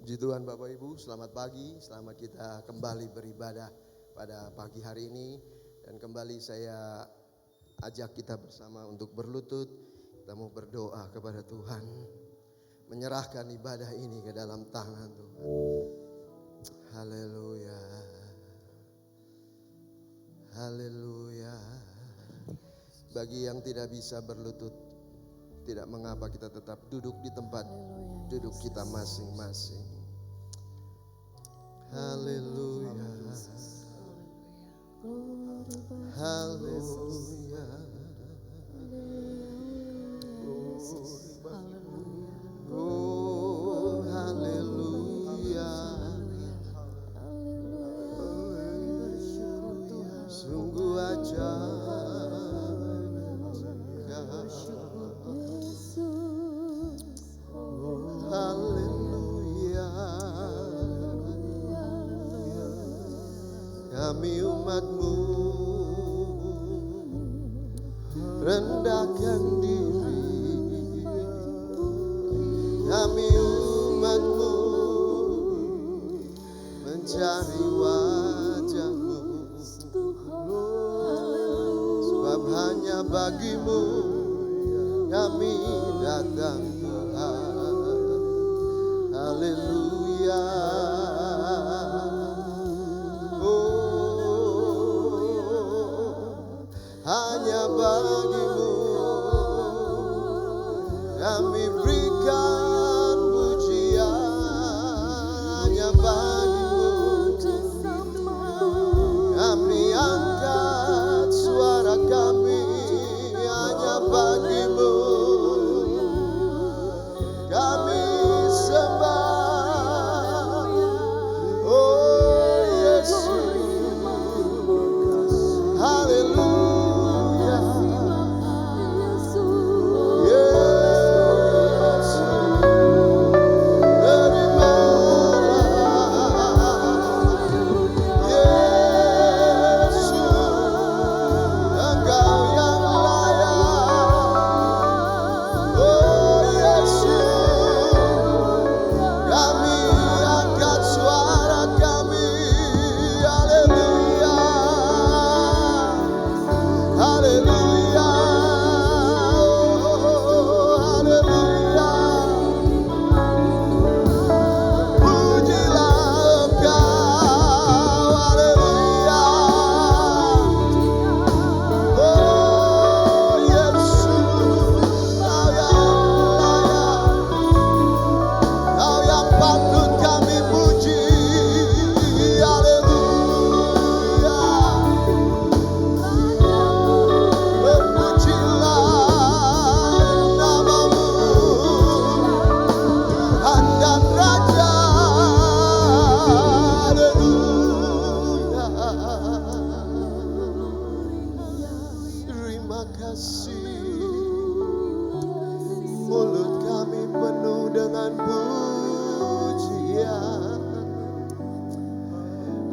Puji Tuhan Bapak Ibu, selamat pagi, selamat kita kembali beribadah pada pagi hari ini. Dan kembali saya ajak kita bersama untuk berlutut, kita mau berdoa kepada Tuhan. Menyerahkan ibadah ini ke dalam tangan Tuhan. Haleluya, haleluya. Bagi yang tidak bisa berlutut, tidak mengapa, kita tetap duduk di tempat duduk kita masing-masing. Haleluya, haleluya, oh haleluya, sungguh ajaib. Haleluya, kami umat-Mu rendahkan diri, kami umat-Mu mencari wajah-Mu, sebab hanya bagi-Mu kami datang Tuhan. Haleluya, oh hanya bagi-Mu kami berikan pujian, hanya bagi-Mu kami angkat suara kami, hanya bagi-Mu kami sembah, oh Yesus. Haleluya, Yesus, terimalah Yesus, Engkau yang layak, oh Yesus. Kami angkat suara kami, haleluya, haleluya, oh haleluya. Pujilah Engkau, haleluya, oh Yesus. Kau yang layak, Kau yang patut kami puji, haleluya. Berpujilah nama-Mu, Tuhan dan Raja, haleluya. Terima kasih, mulut kami penuh dengan pujian,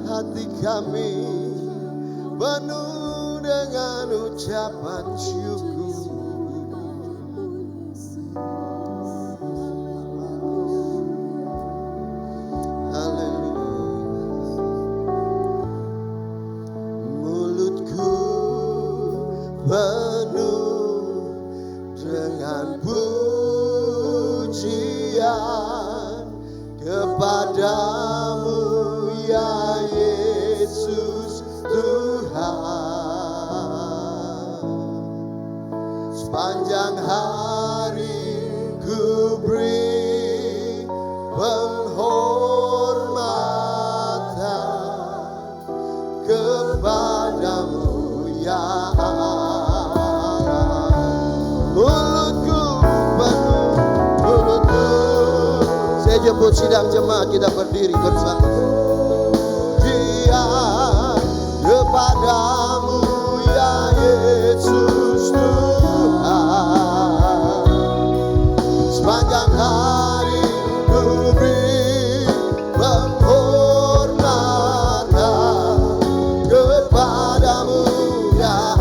hati kami penuh dengan ucapan syukur. Haleluya. Mulutku penuh dengan pujian kepadamu ya Yesus Tuhan. Sepanjang hari ku beri penghormatan kepadamu ya Allah. Mulutku penuh, mulutku. Saya jemput sidang jemaat, kita berdiri bersama. Dia kepadamu ya Yesus Tuhan. Sepanjang hari ku beri penghormatan kepadamu ya.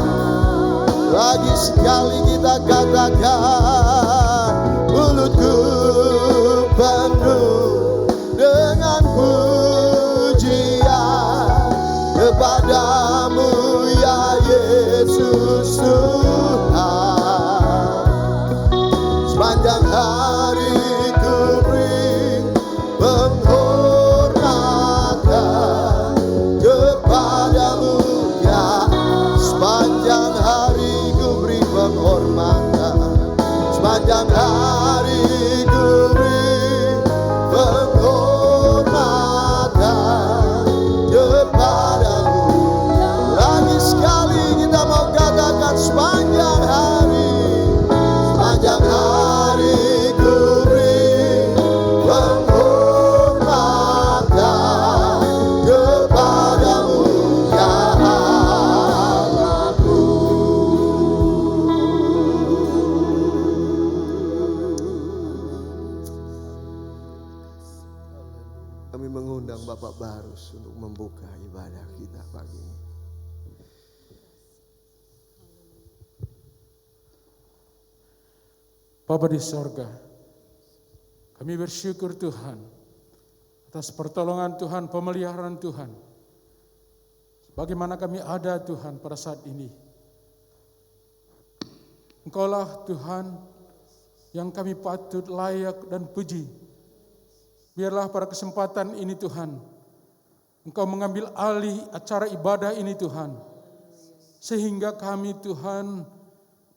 Lagi sekali kita katakan, mulutku penuh kepadamu ya Yesus Tuhan. Sepanjang hari ku beri penghormatan kepadamu ya. Sepanjang hari ku beri penghormatan. Sepanjang hari ku beri penghormatan kepadamu. Lagi sekali kita mau katakan sepanjang hari. Sepanjang hari ku beri penghormatan kepadamu ya Allahku. Kami mengundang Bapak Barus untuk membuka ibadah kita pagi ini. Bapa di sorga, kami bersyukur Tuhan atas pertolongan Tuhan, pemeliharaan Tuhan. Bagaimana kami ada Tuhan pada saat ini. Engkaulah Tuhan yang kami patut layak dan puji. Biarlah pada kesempatan ini Tuhan, Engkau mengambil alih acara ibadah ini Tuhan. Sehingga kami Tuhan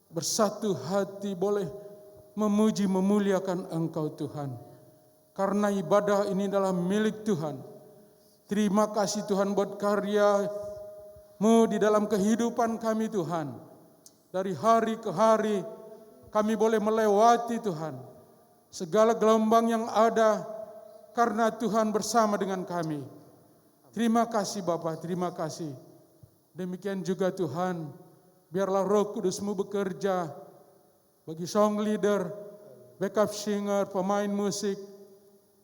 bersatu hati boleh memuji memuliakan Engkau Tuhan. Karena ibadah ini adalah milik Tuhan. Terima kasih Tuhan buat karya-Mu di dalam kehidupan kami Tuhan. Dari hari ke hari kami boleh melewati Tuhan segala gelombang yang ada karena Tuhan bersama dengan kami. Terima kasih Bapa, terima kasih. Demikian juga Tuhan, biarlah Roh Kudus-Mu bekerja bagi song leader, backup singer, pemain musik,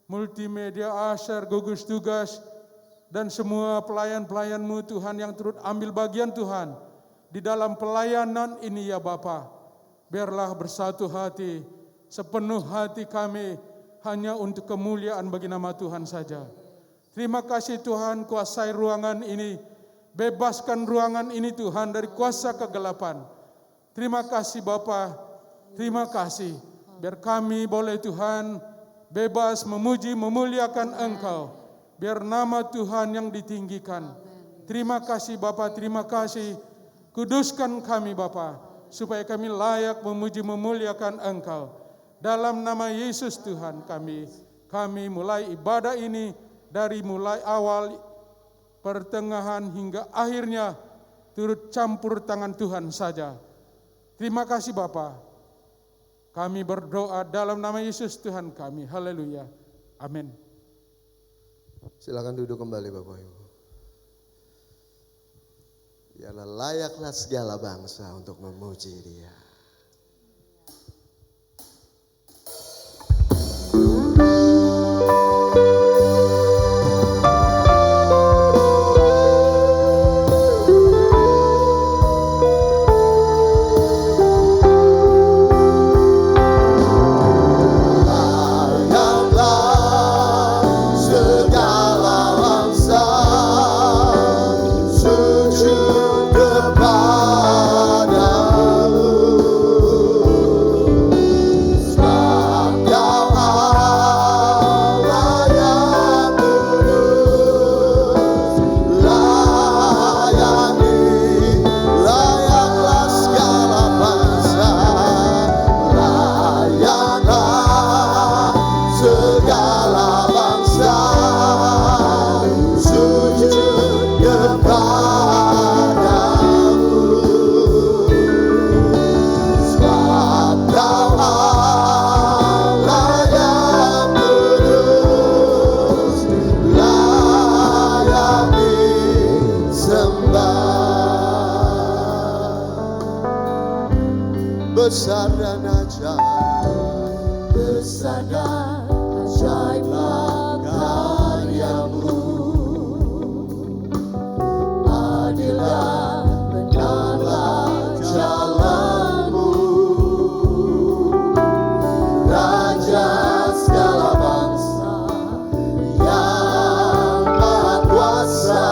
multimedia, usher, gugus tugas, dan semua pelayan-pelayan-Mu Tuhan yang turut ambil bagian Tuhan di dalam pelayanan ini ya Bapa. Biarlah bersatu hati, sepenuh hati kami hanya untuk kemuliaan bagi nama Tuhan saja. Terima kasih Tuhan, kuasai ruangan ini, bebaskan ruangan ini Tuhan dari kuasa kegelapan. Terima kasih Bapa. Terima kasih, biar kami boleh Tuhan bebas memuji, memuliakan Engkau. Biar nama Tuhan yang ditinggikan. Terima kasih Bapa, terima kasih. Kuduskan kami Bapa, supaya kami layak memuji, memuliakan Engkau. Dalam nama Yesus Tuhan kami mulai ibadah ini dari mulai awal, pertengahan hingga akhirnya turut campur tangan Tuhan saja. Terima kasih Bapa. Kami berdoa dalam nama Yesus Tuhan kami. Haleluya. Amin. Silakan duduk kembali Bapak Ibu. Biarlah layaklah segala bangsa untuk memuji Dia. besar dan ajaib, besar dan ajaiblah karyamu, adillah benarlah jalanmu, Raja segala bangsa yang maha kuasa,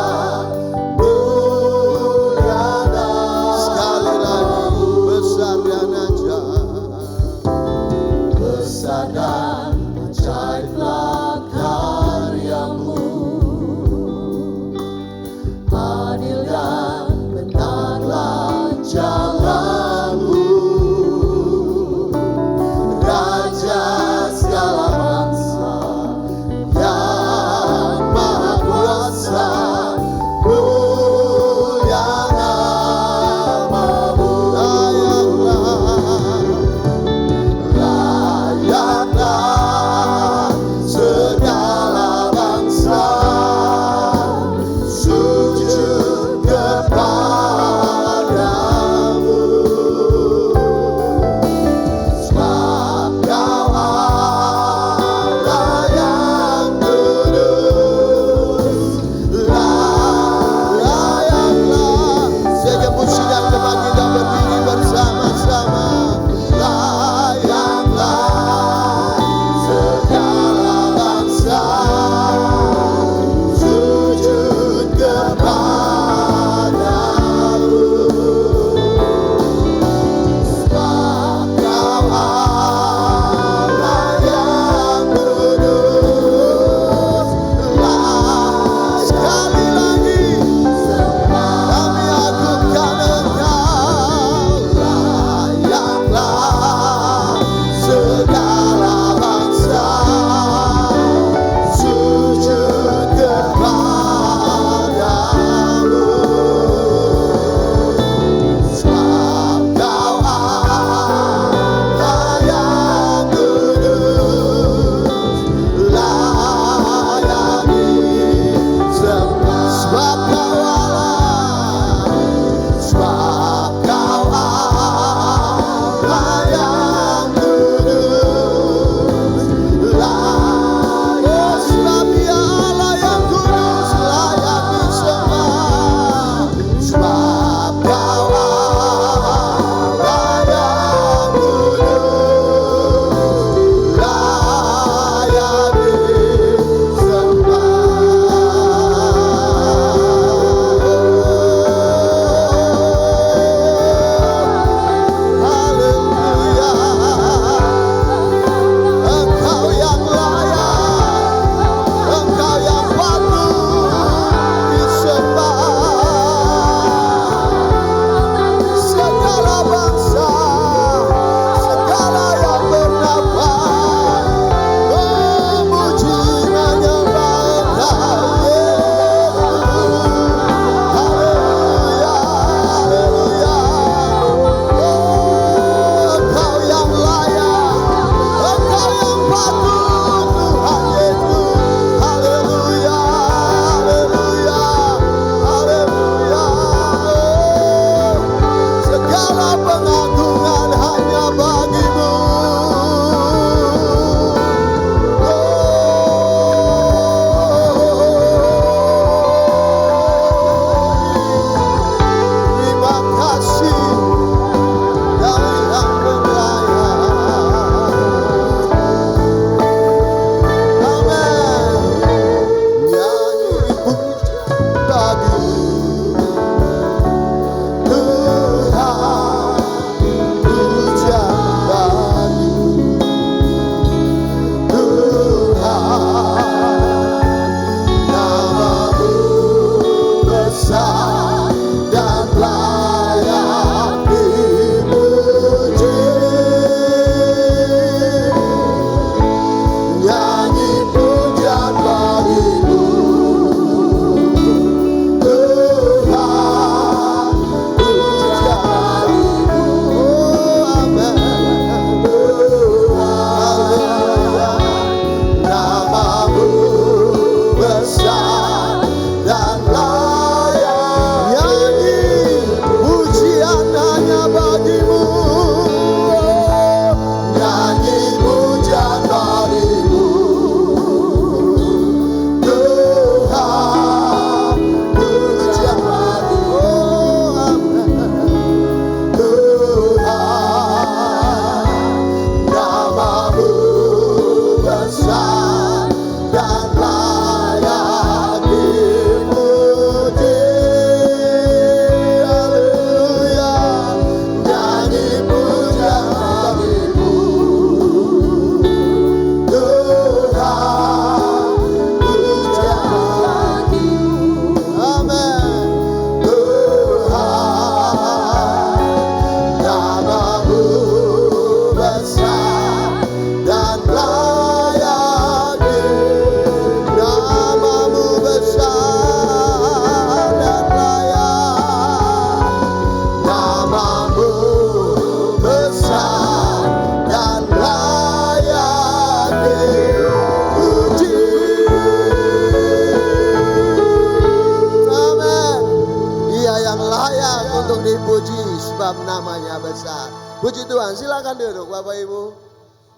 untuk dipuji sebab namanya besar. Puji Tuhan, silakan duduk Bapak Ibu.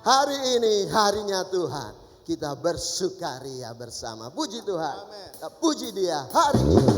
Hari ini harinya Tuhan, kita bersukaria bersama. Puji Tuhan, kita puji Dia hari ini.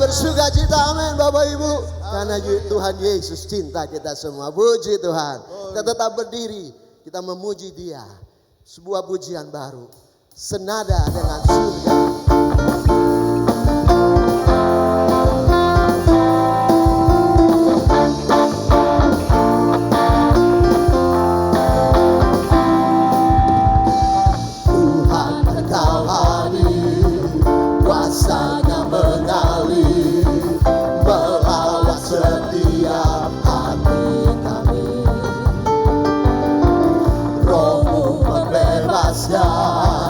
Bersukacita, amin Bapak Ibu. Karena Tuhan Yesus cinta kita semua. Puji Tuhan. Kita tetap berdiri. Kita memuji Dia. Sebuah pujian baru. Senada dengan surga. Tuhan Engkau hadir, kuasanya mengalir, melawat setiap hati kami. Roh-Mu membebaskan,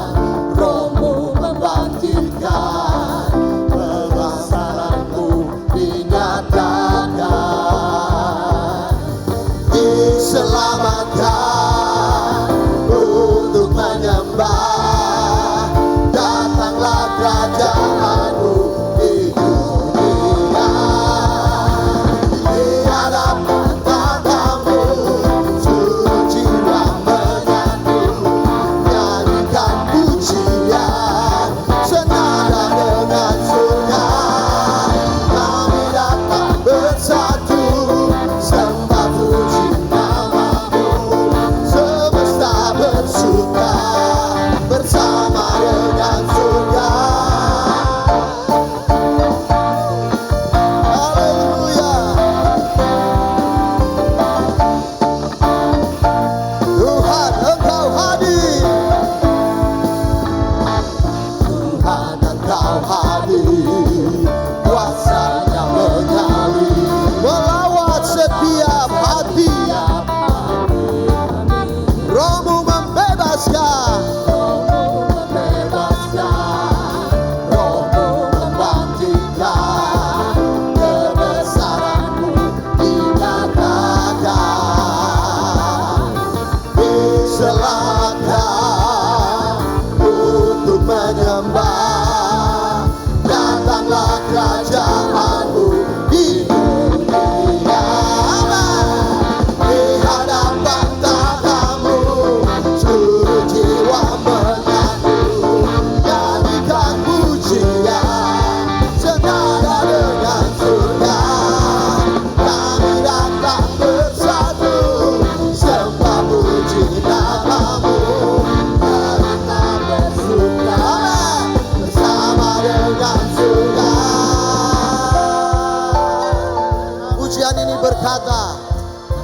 kata,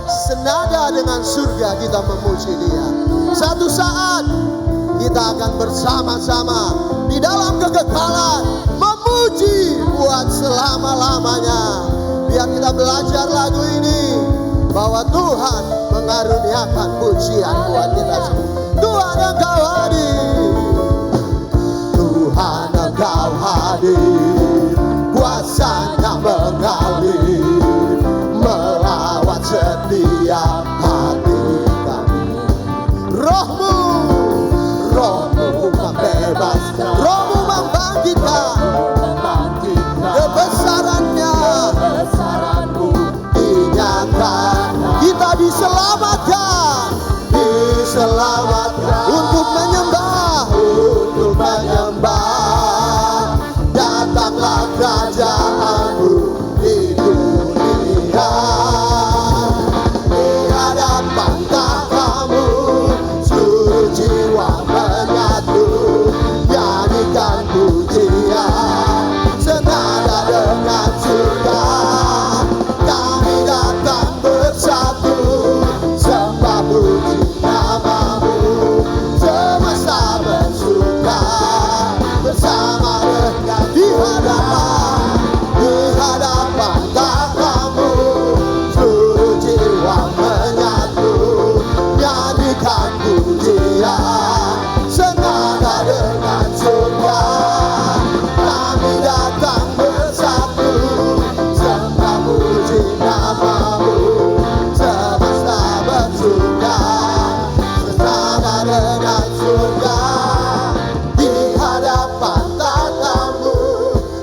senada dengan surga kita memuji Dia. Satu saat kita akan bersama-sama di dalam kekekalan memuji buat selama-lamanya. Biar kita belajar lagu ini, bahwa Tuhan mengaruniakan pujian buat kita semua. Tuhan Engkau hadir, Tuhan Engkau hadir, kuasa-Nya mengalir melawat setiap hati kami. Roh-Mu, Roh-Mu membebaskan, Roh-Mu membangkitkan, kebesaran-Nya, kebesaran-Mu dinyatakan. Kita diselamatkan, diselamatkan untuk menyembah, untuk menyembah. Datanglah kerajaan-Mu di dunia. Di hadapan tahta-Mu seluruh jiwa menyatu, nyanyikan pujian senada dengan surga. Kami datang bersatu, sembah puji nama-Mu. Semesta bersuka bersama dengan di hadapan tahta-Mu seluruh jiwa menyatu, nyanyikan pujian senada dengan surga. Kami datang bersatu, sembah puji nama-Mu. Semesta bersuka senada dengan surga. Di hadapan tahta-Mu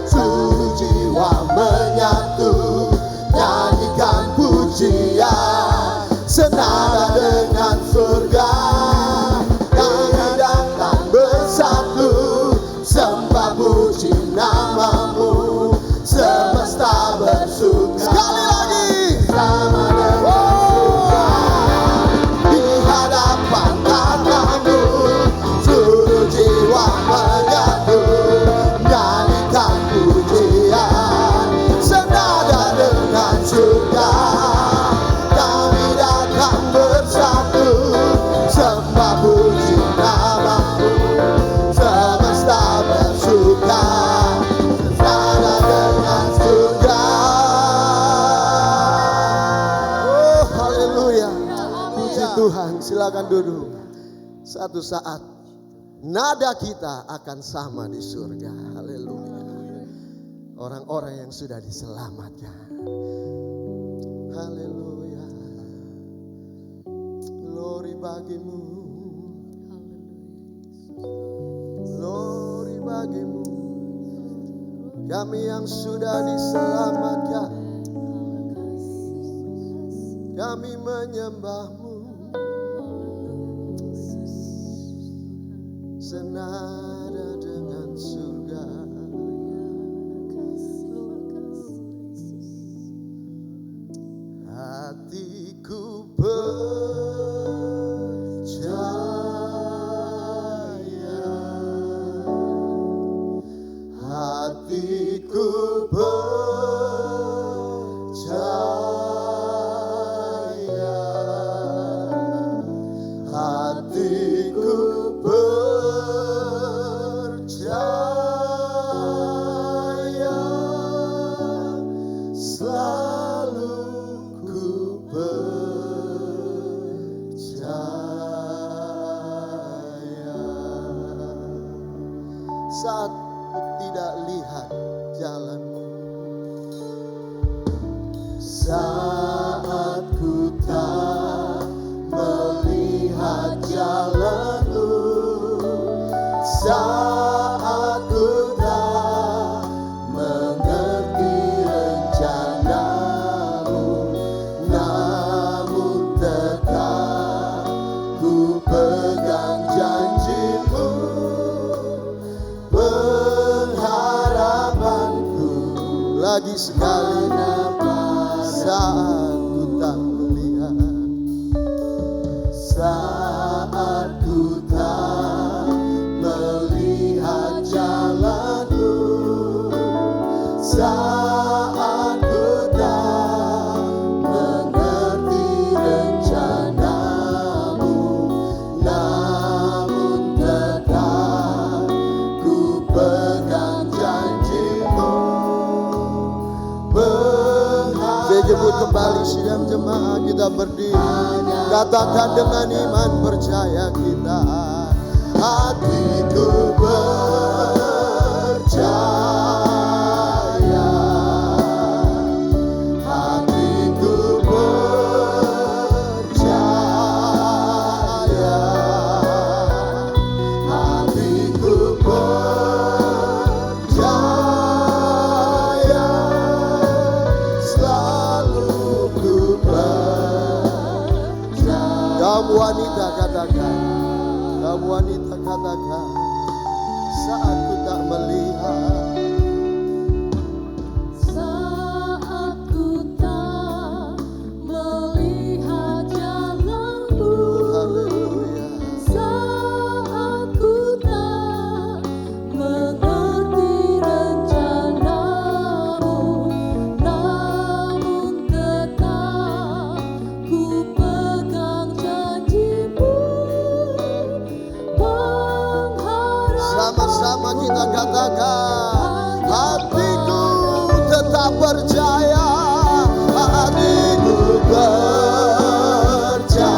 seluruh jiwa menyatu, nyanyikan pujian senada dengan surga. Kami datang bersatu, sembah puji nama-Mu. Semesta bersuka. Sekali lagi, sama dengan surga. Di hadapan tahta-Mu seluruh jiwa menyatu, nyanyikan pujian senada dengan surga. Kami datang bersatu, sembah puji nama-Mu. Semesta bersuka senada dengan surga. Oh, haleluya. Puji Tuhan. Silakan duduk. Satu saat nada kita akan sama di surga. Haleluya. Orang-orang yang sudah diselamatkan. Haleluya. Glory bagi-Mu. Glory bagi-Mu. Kami yang sudah diselamatkan, kami menyembah-Mu. Senada dengan surga. Hatiku percaya, hatiku percaya, hatiku percaya, selalu ku percaya. Saat ku tidak lihat jalan-Mu, saat ku tak melihat jalan-Mu, saat ku tak mengerti rencana-Mu, namun tetap ku pegang janji-Mu. Pengharapanku lagi sekali saat ku tak melihat, saat ku tak melihat jalan-Mu, saat ku tak kembali sidang jemaah, kita berdiri. Katakan dengan iman percaya kita. Hatiku percaya, hatiku percaya, hatiku percaya, selalu ku percaya. Kamu wanita katakan, kamu wanita katakan, saat ku tak melihat, saat ku tak melihat jalanmu, haleluya, saat ku tak mengerti rencanamu, namun tetap ku pegang janjimu. sama-sama kita katakan, hatiku tetap percaya, hatiku percaya,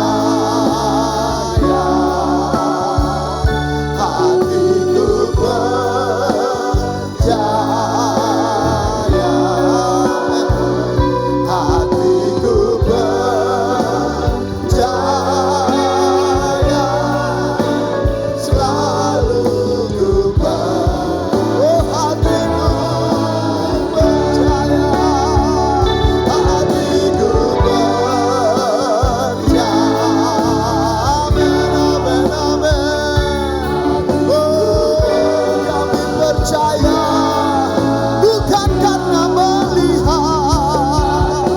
hatiku percaya, hatiku percaya, selalu ku percaya. Oh, hatiku percaya, hatiku percaya. Amin, amin, amin. Oh, kami percaya bukan karena melihat,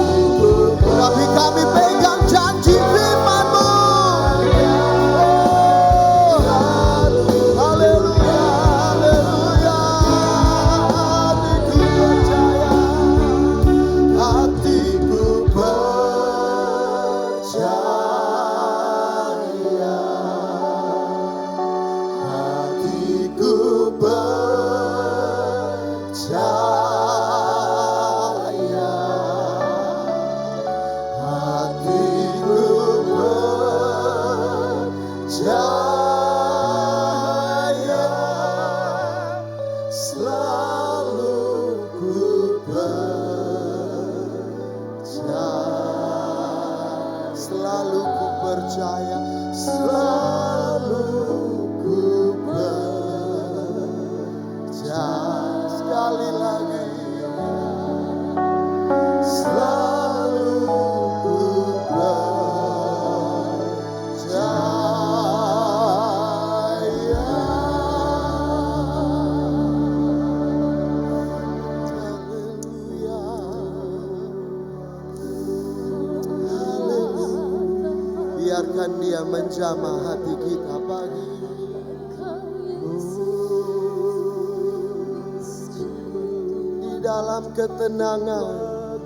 tapi kami pegang janji firman-Mu. Oh, haleluya, haleluya. Hatiku percaya, hatiku percaya, hatiku percaya, hatiku percaya, selalu ku percaya, selalu ku percaya, selalu ku percaya. Sekali lagi, selalu ku percaya. Haleluya, haleluya. Biarkan Dia menjamah hati kita pagi. Di dalam ketenangan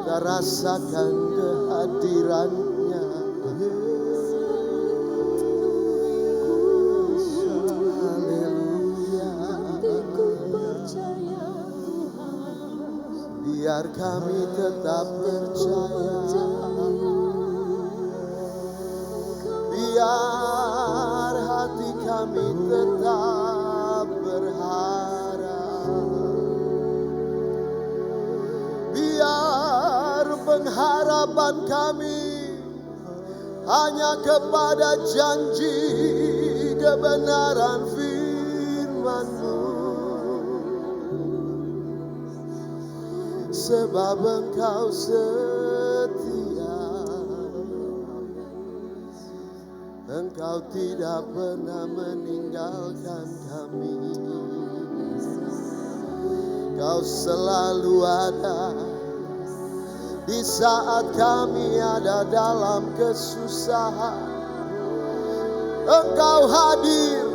kita rasakan kehadiran-Nya. Haleluya. Biar kami tetap percaya, biar hati kami tetap berharap, biar pengharapan kami hanya kepada janji kebenaran firman-Mu. Sebab Engkau setia, Engkau tidak pernah meninggalkan kami. Kau selalu ada di saat kami ada dalam kesusahan. Engkau hadir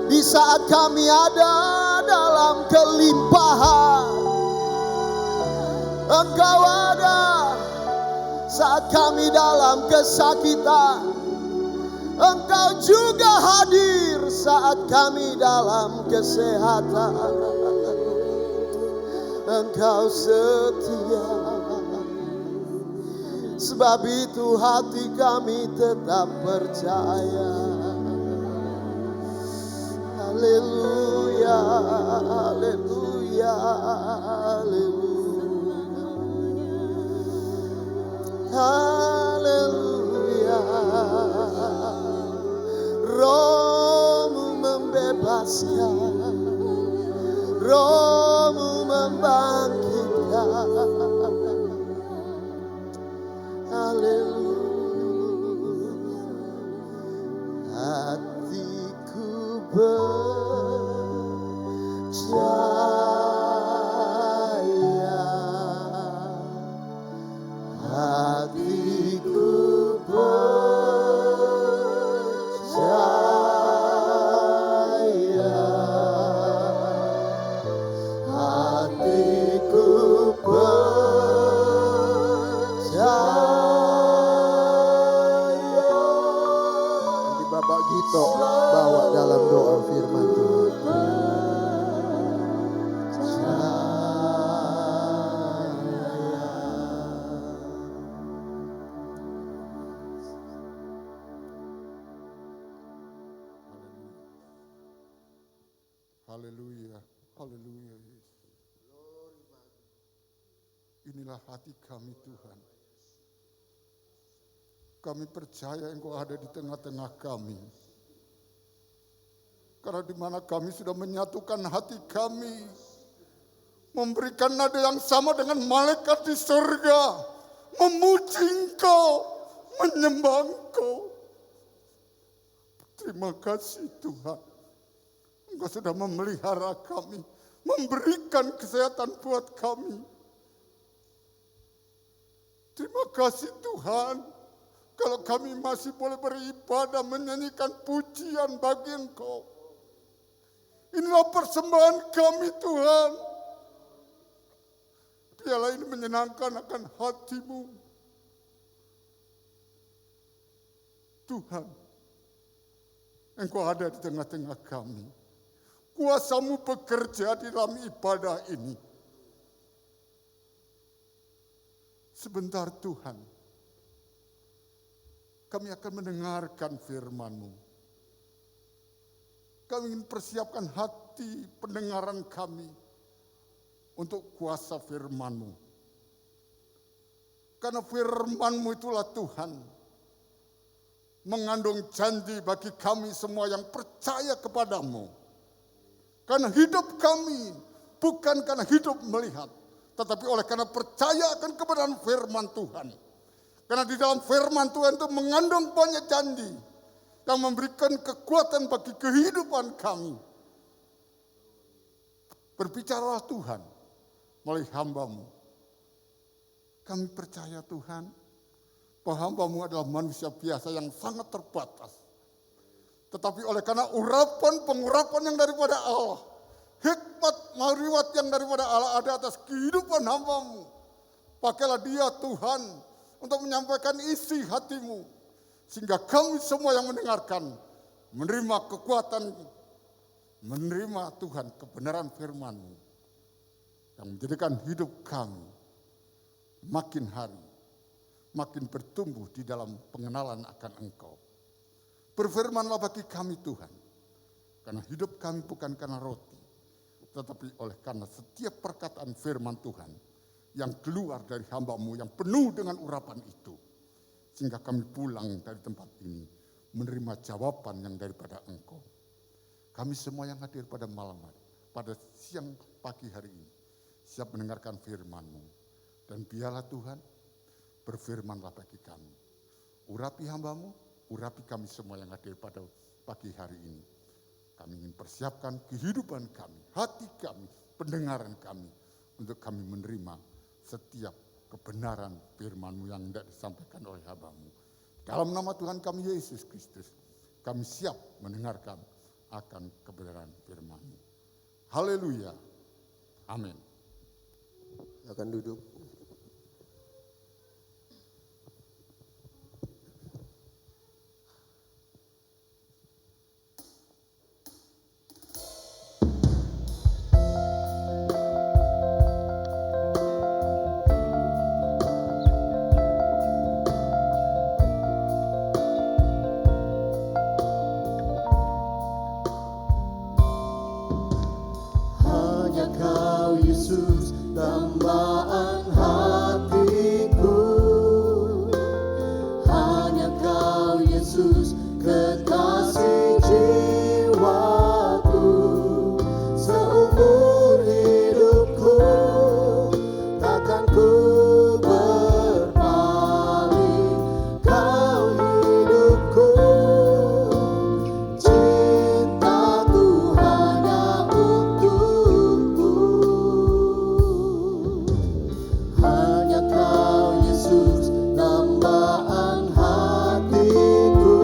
di saat kami ada dalam kelimpahan. Engkau ada saat kami dalam kesakitan. Engkau juga hadir saat kami dalam kesehatan. Engkau setia, Sebab itu hati kami tetap percaya. Haleluya, haleluya, haleluya, haleluya. Rohmu membebaskan, Rohmu membangkitkan. Haleluya. Hatiku percaya, hatiku percaya, hatiku percaya. Nanti Bapak Gito bawa dalam doa firman Tuhan. Haleluya, haleluya Yesus. Inilah hati kami Tuhan. Kami percaya Engkau ada di tengah-tengah kami. Karena di mana kami sudah menyatukan hati kami, memberikan nada yang sama dengan malaikat di surga, memuji Engkau, menyembah Engkau. Terima kasih Tuhan. Engkau sudah memelihara kami, memberikan kesehatan buat kami. Terima kasih Tuhan, kalau kami masih boleh beribadah, menyanyikan pujian bagi Engkau. Inilah persembahan kami Tuhan. Piala ini menyenangkan akan hati-Mu. Tuhan, Engkau ada di tengah-tengah kami. Kuasa-Mu bekerja di dalam ibadah ini. Sebentar Tuhan, kami akan mendengarkan firman-Mu. Kami ingin persiapkan hati pendengaran kami untuk kuasa firman-Mu. Karena firman-Mu itulah Tuhan, mengandung janji bagi kami semua yang percaya kepadamu. Karena hidup kami bukan karena hidup melihat, tetapi oleh karena percaya akan kebenaran firman Tuhan. Karena di dalam firman Tuhan itu mengandung banyak janji yang memberikan kekuatan bagi kehidupan kami. Berbicaralah Tuhan melalui hamba-Mu. Kami percaya Tuhan bahwa hamba-Mu adalah manusia biasa yang sangat terbatas. Tetapi oleh karena pengurapan yang daripada Allah, hikmat mariwat yang daripada Allah ada atas kehidupan hamba-Mu. Pakailah dia Tuhan untuk menyampaikan isi hati-Mu. Sehingga kami semua yang mendengarkan, menerima kekuatan, menerima Tuhan kebenaran firman-Mu. Yang menjadikan hidup kami makin hari, makin bertumbuh di dalam pengenalan akan Engkau. Berfirmanlah bagi kami Tuhan, karena hidup kami bukan karena roti, tetapi oleh karena setiap perkataan firman Tuhan yang keluar dari hamba-Mu yang penuh dengan urapan itu. Sehingga kami pulang dari tempat ini menerima jawaban yang daripada Engkau. Kami semua yang hadir pada malam hari, pada siang pagi hari ini, siap mendengarkan firman-Mu. Dan biarlah Tuhan, berfirmanlah bagi kami. Urapi hamba-Mu, urapi kami semua yang hadir pada pagi hari ini. Kami ingin persiapkan kehidupan kami, hati kami, pendengaran kami, untuk kami menerima setiap kebenaran firman-Mu yang hendak disampaikan oleh hamba-Mu. Dalam nama Tuhan kami Yesus Kristus, kami siap mendengarkan akan kebenaran firman-Mu. Haleluya. Amin. Akan duduk. dambaan hatiku. Hanya Kau Yesus, kekasih jiwaku. Seumur hidupku takkan ku berpaling. Kau hidupku, cintaku hanya untukmu. Hanya Kau Yesus, dambaan hatiku.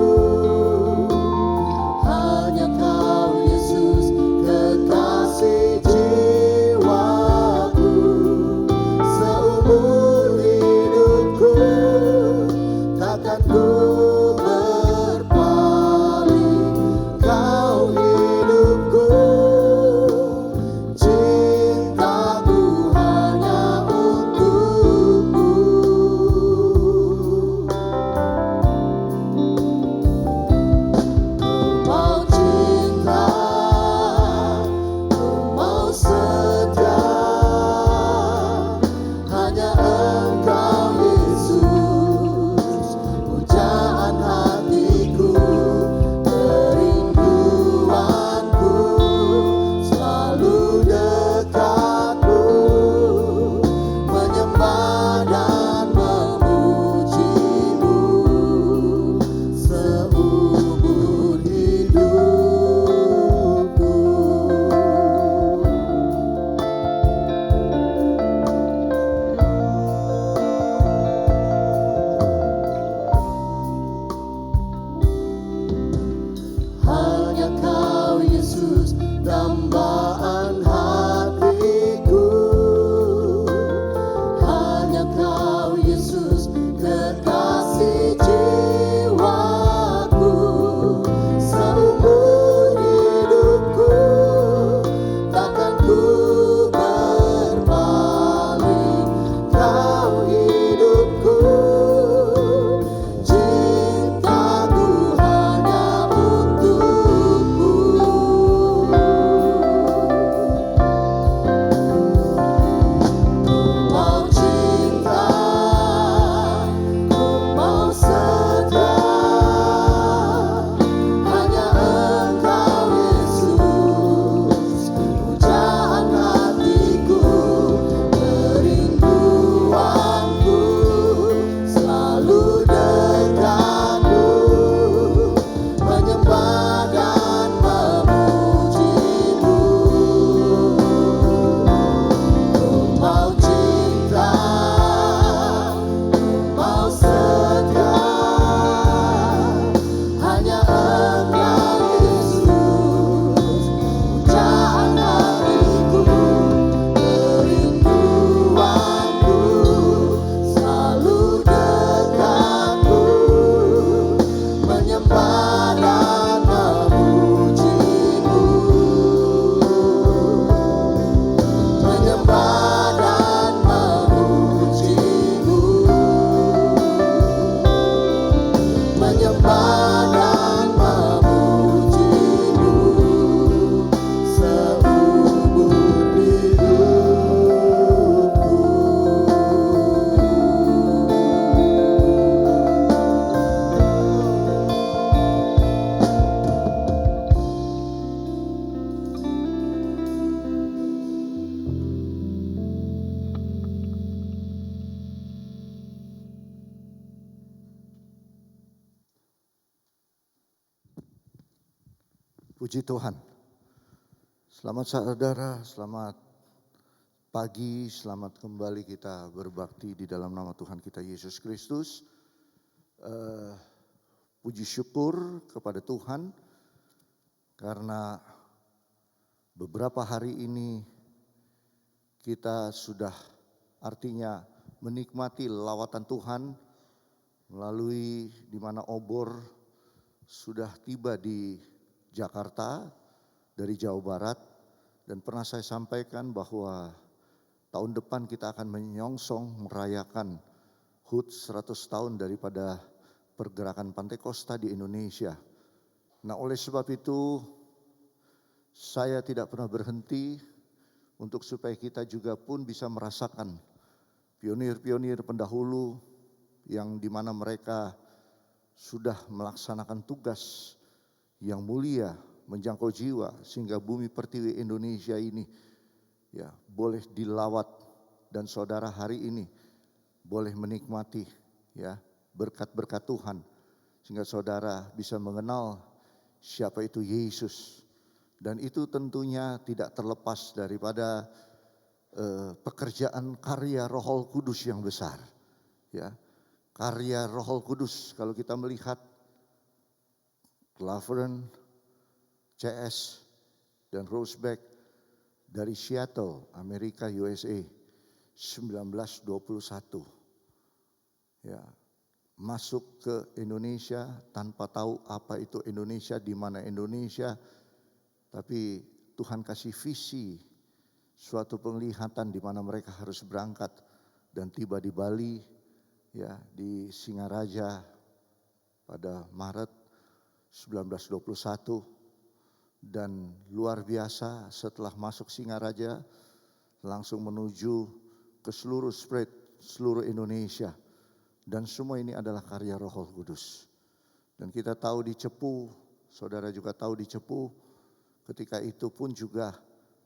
Hanya Kau Yesus, kekasih jiwaku. Seumur hidupku takkan ku berpaling. Kau hidupku, cintaku hanya untukmu. Ku mau cinta, ku mau setia, hanya Engkau Yesus, pujaan hatiku, kerinduanku, selalu dekatmu, menyembah dan memujimu seumur hidupku. Hanya Kau Yesus, dambaan hatiku. Hanya Kau Yesus, kekasih jiwaku. Seumur hidupku takkan ku berpaling. Kau hidupku, cintaku hanya untukmu. Ku mau cinta, ku mau setia, hanya Engkau Yesus, pujaan hatiku, kerinduanku, selalu dekatmu, menyembah dan memujimu. Ku mau cinta, ku mau setia, hanya Engkau Yesus, pujaan hatiku, kerinduanku, selalu dekatmu, menyembah dan memujimu. Menyembah dan memujimu, menyembah dan memujimu seumur hidupku. Puji Tuhan. Selamat saudara, selamat pagi, selamat kembali kita berbakti di dalam nama Tuhan kita Yesus Kristus. Puji syukur kepada Tuhan karena beberapa hari ini kita sudah artinya menikmati lawatan Tuhan melalui di mana obor sudah tiba di Jakarta dari Jawa Barat, dan pernah saya sampaikan bahwa tahun depan kita akan menyongsong merayakan HUT 100 tahun daripada pergerakan Pantekosta di Indonesia. Nah, oleh sebab itu saya tidak pernah berhenti untuk supaya kita juga pun bisa merasakan pionir-pionir pendahulu yang dimana mereka sudah melaksanakan tugas yang mulia menjangkau jiwa sehingga bumi pertiwi Indonesia ini ya boleh dilawat, dan saudara hari ini boleh menikmati ya berkat-berkat Tuhan sehingga saudara bisa mengenal siapa itu Yesus, dan itu tentunya tidak terlepas daripada pekerjaan karya Roh Kudus yang besar ya. Karya Roh Kudus kalau kita melihat Claveren, CS dan Roseback dari Seattle, Amerika, USA 1921 ya, masuk ke Indonesia tanpa tahu apa itu Indonesia, di mana Indonesia, tapi Tuhan kasih visi suatu penglihatan di mana mereka harus berangkat dan tiba di Bali ya, di Singaraja pada Maret 1921, dan luar biasa setelah masuk Singaraja langsung menuju ke seluruh spread seluruh Indonesia, dan semua ini adalah karya Roh Kudus. Dan kita tahu di Cepu, saudara juga tahu di Cepu, ketika itu pun juga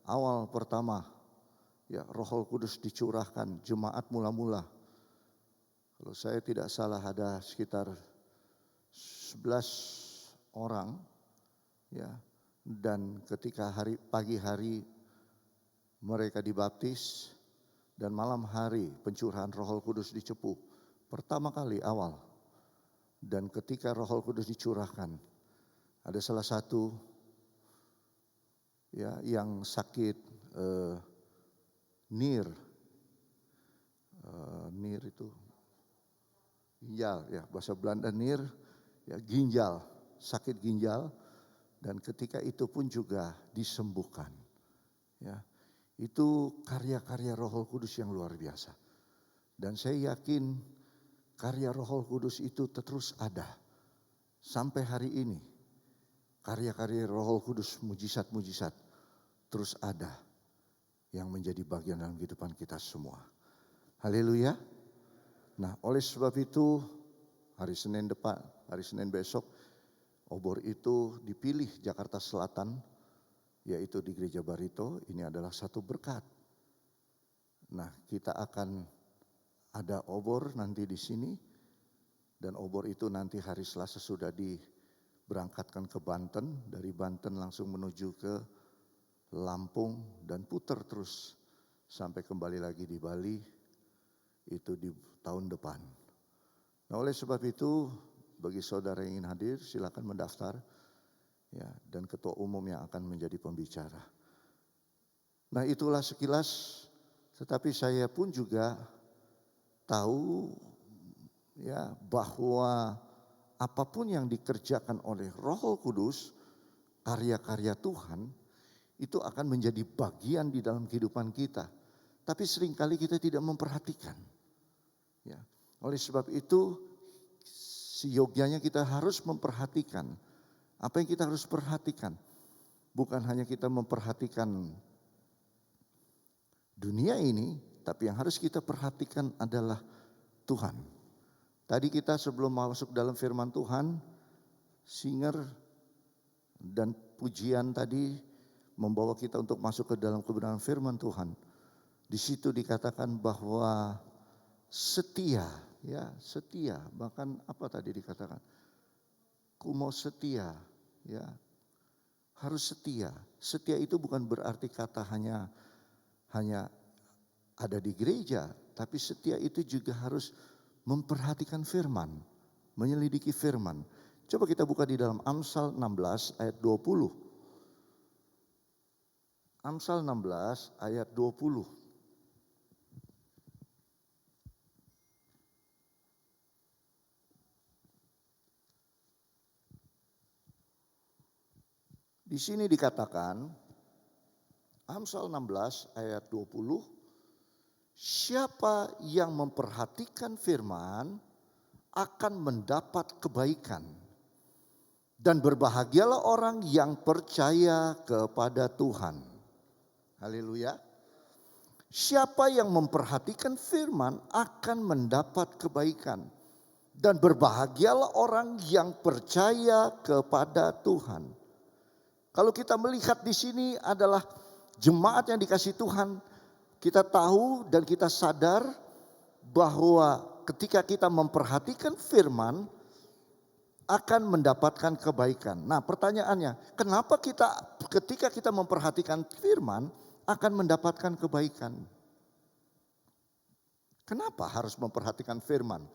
awal pertama ya Roh Kudus dicurahkan, jemaat mula-mula. Kalau saya tidak salah ada sekitar 11 orang ya, dan ketika pagi hari mereka dibaptis, dan malam hari pencurahan Roh Kudus di Cepu pertama kali awal. Dan ketika Roh Kudus dicurahkan, ada salah satu ya yang sakit nir itu ginjal ya, bahasa Belanda nir ya, ginjal, sakit ginjal, dan ketika itu pun juga disembuhkan ya. Itu karya-karya Roh Kudus yang luar biasa, dan saya yakin karya Roh Kudus itu terus ada sampai hari ini. Karya-karya Roh Kudus, mujizat-mujizat terus ada yang menjadi bagian dalam kehidupan kita semua. Haleluya. Nah, oleh sebab itu hari Senin besok obor itu dipilih Jakarta Selatan, yaitu di Gereja Barito. Ini adalah satu berkat. Nah, kita akan ada obor nanti di sini, dan obor itu nanti hari Selasa sudah diberangkatkan ke Banten, dari Banten langsung menuju ke Lampung dan putar terus sampai kembali lagi di Bali, itu di tahun depan. Nah, oleh sebab itu bagi saudara yang ingin hadir silakan mendaftar ya, dan ketua umum yang akan menjadi pembicara. Nah, itulah sekilas, tetapi saya pun juga tahu ya bahwa apapun yang dikerjakan oleh Roh Kudus, karya-karya Tuhan itu akan menjadi bagian di dalam kehidupan kita. Tapi seringkali kita tidak memperhatikan. Ya. Oleh sebab itu seyogyanya kita harus memperhatikan. Apa yang kita harus perhatikan? Bukan hanya kita memperhatikan dunia ini, tapi yang harus kita perhatikan adalah Tuhan. Tadi kita sebelum masuk dalam firman Tuhan, singer dan pujian tadi membawa kita untuk masuk ke dalam kebenaran firman Tuhan. Di situ dikatakan bahwa setia, ya setia. Bahkan apa tadi dikatakan? Kumo setia, ya harus setia. Setia itu bukan berarti kata hanya ada di gereja, tapi setia itu juga harus memperhatikan firman, menyelidiki firman. Coba kita buka di dalam Amsal 16 ayat 20. Amsal 16 ayat 20. Di sini dikatakan, Amsal 16 ayat 20, siapa yang memperhatikan firman akan mendapat kebaikan, dan berbahagialah orang yang percaya kepada Tuhan. Haleluya. Siapa yang memperhatikan firman akan mendapat kebaikan. Dan berbahagialah orang yang percaya kepada Tuhan. Kalau kita melihat di sini adalah jemaat yang dikasih Tuhan, kita tahu dan kita sadar bahwa ketika kita memperhatikan firman akan mendapatkan kebaikan. Nah, pertanyaannya, kenapa ketika kita memperhatikan firman akan mendapatkan kebaikan? Kenapa harus memperhatikan firman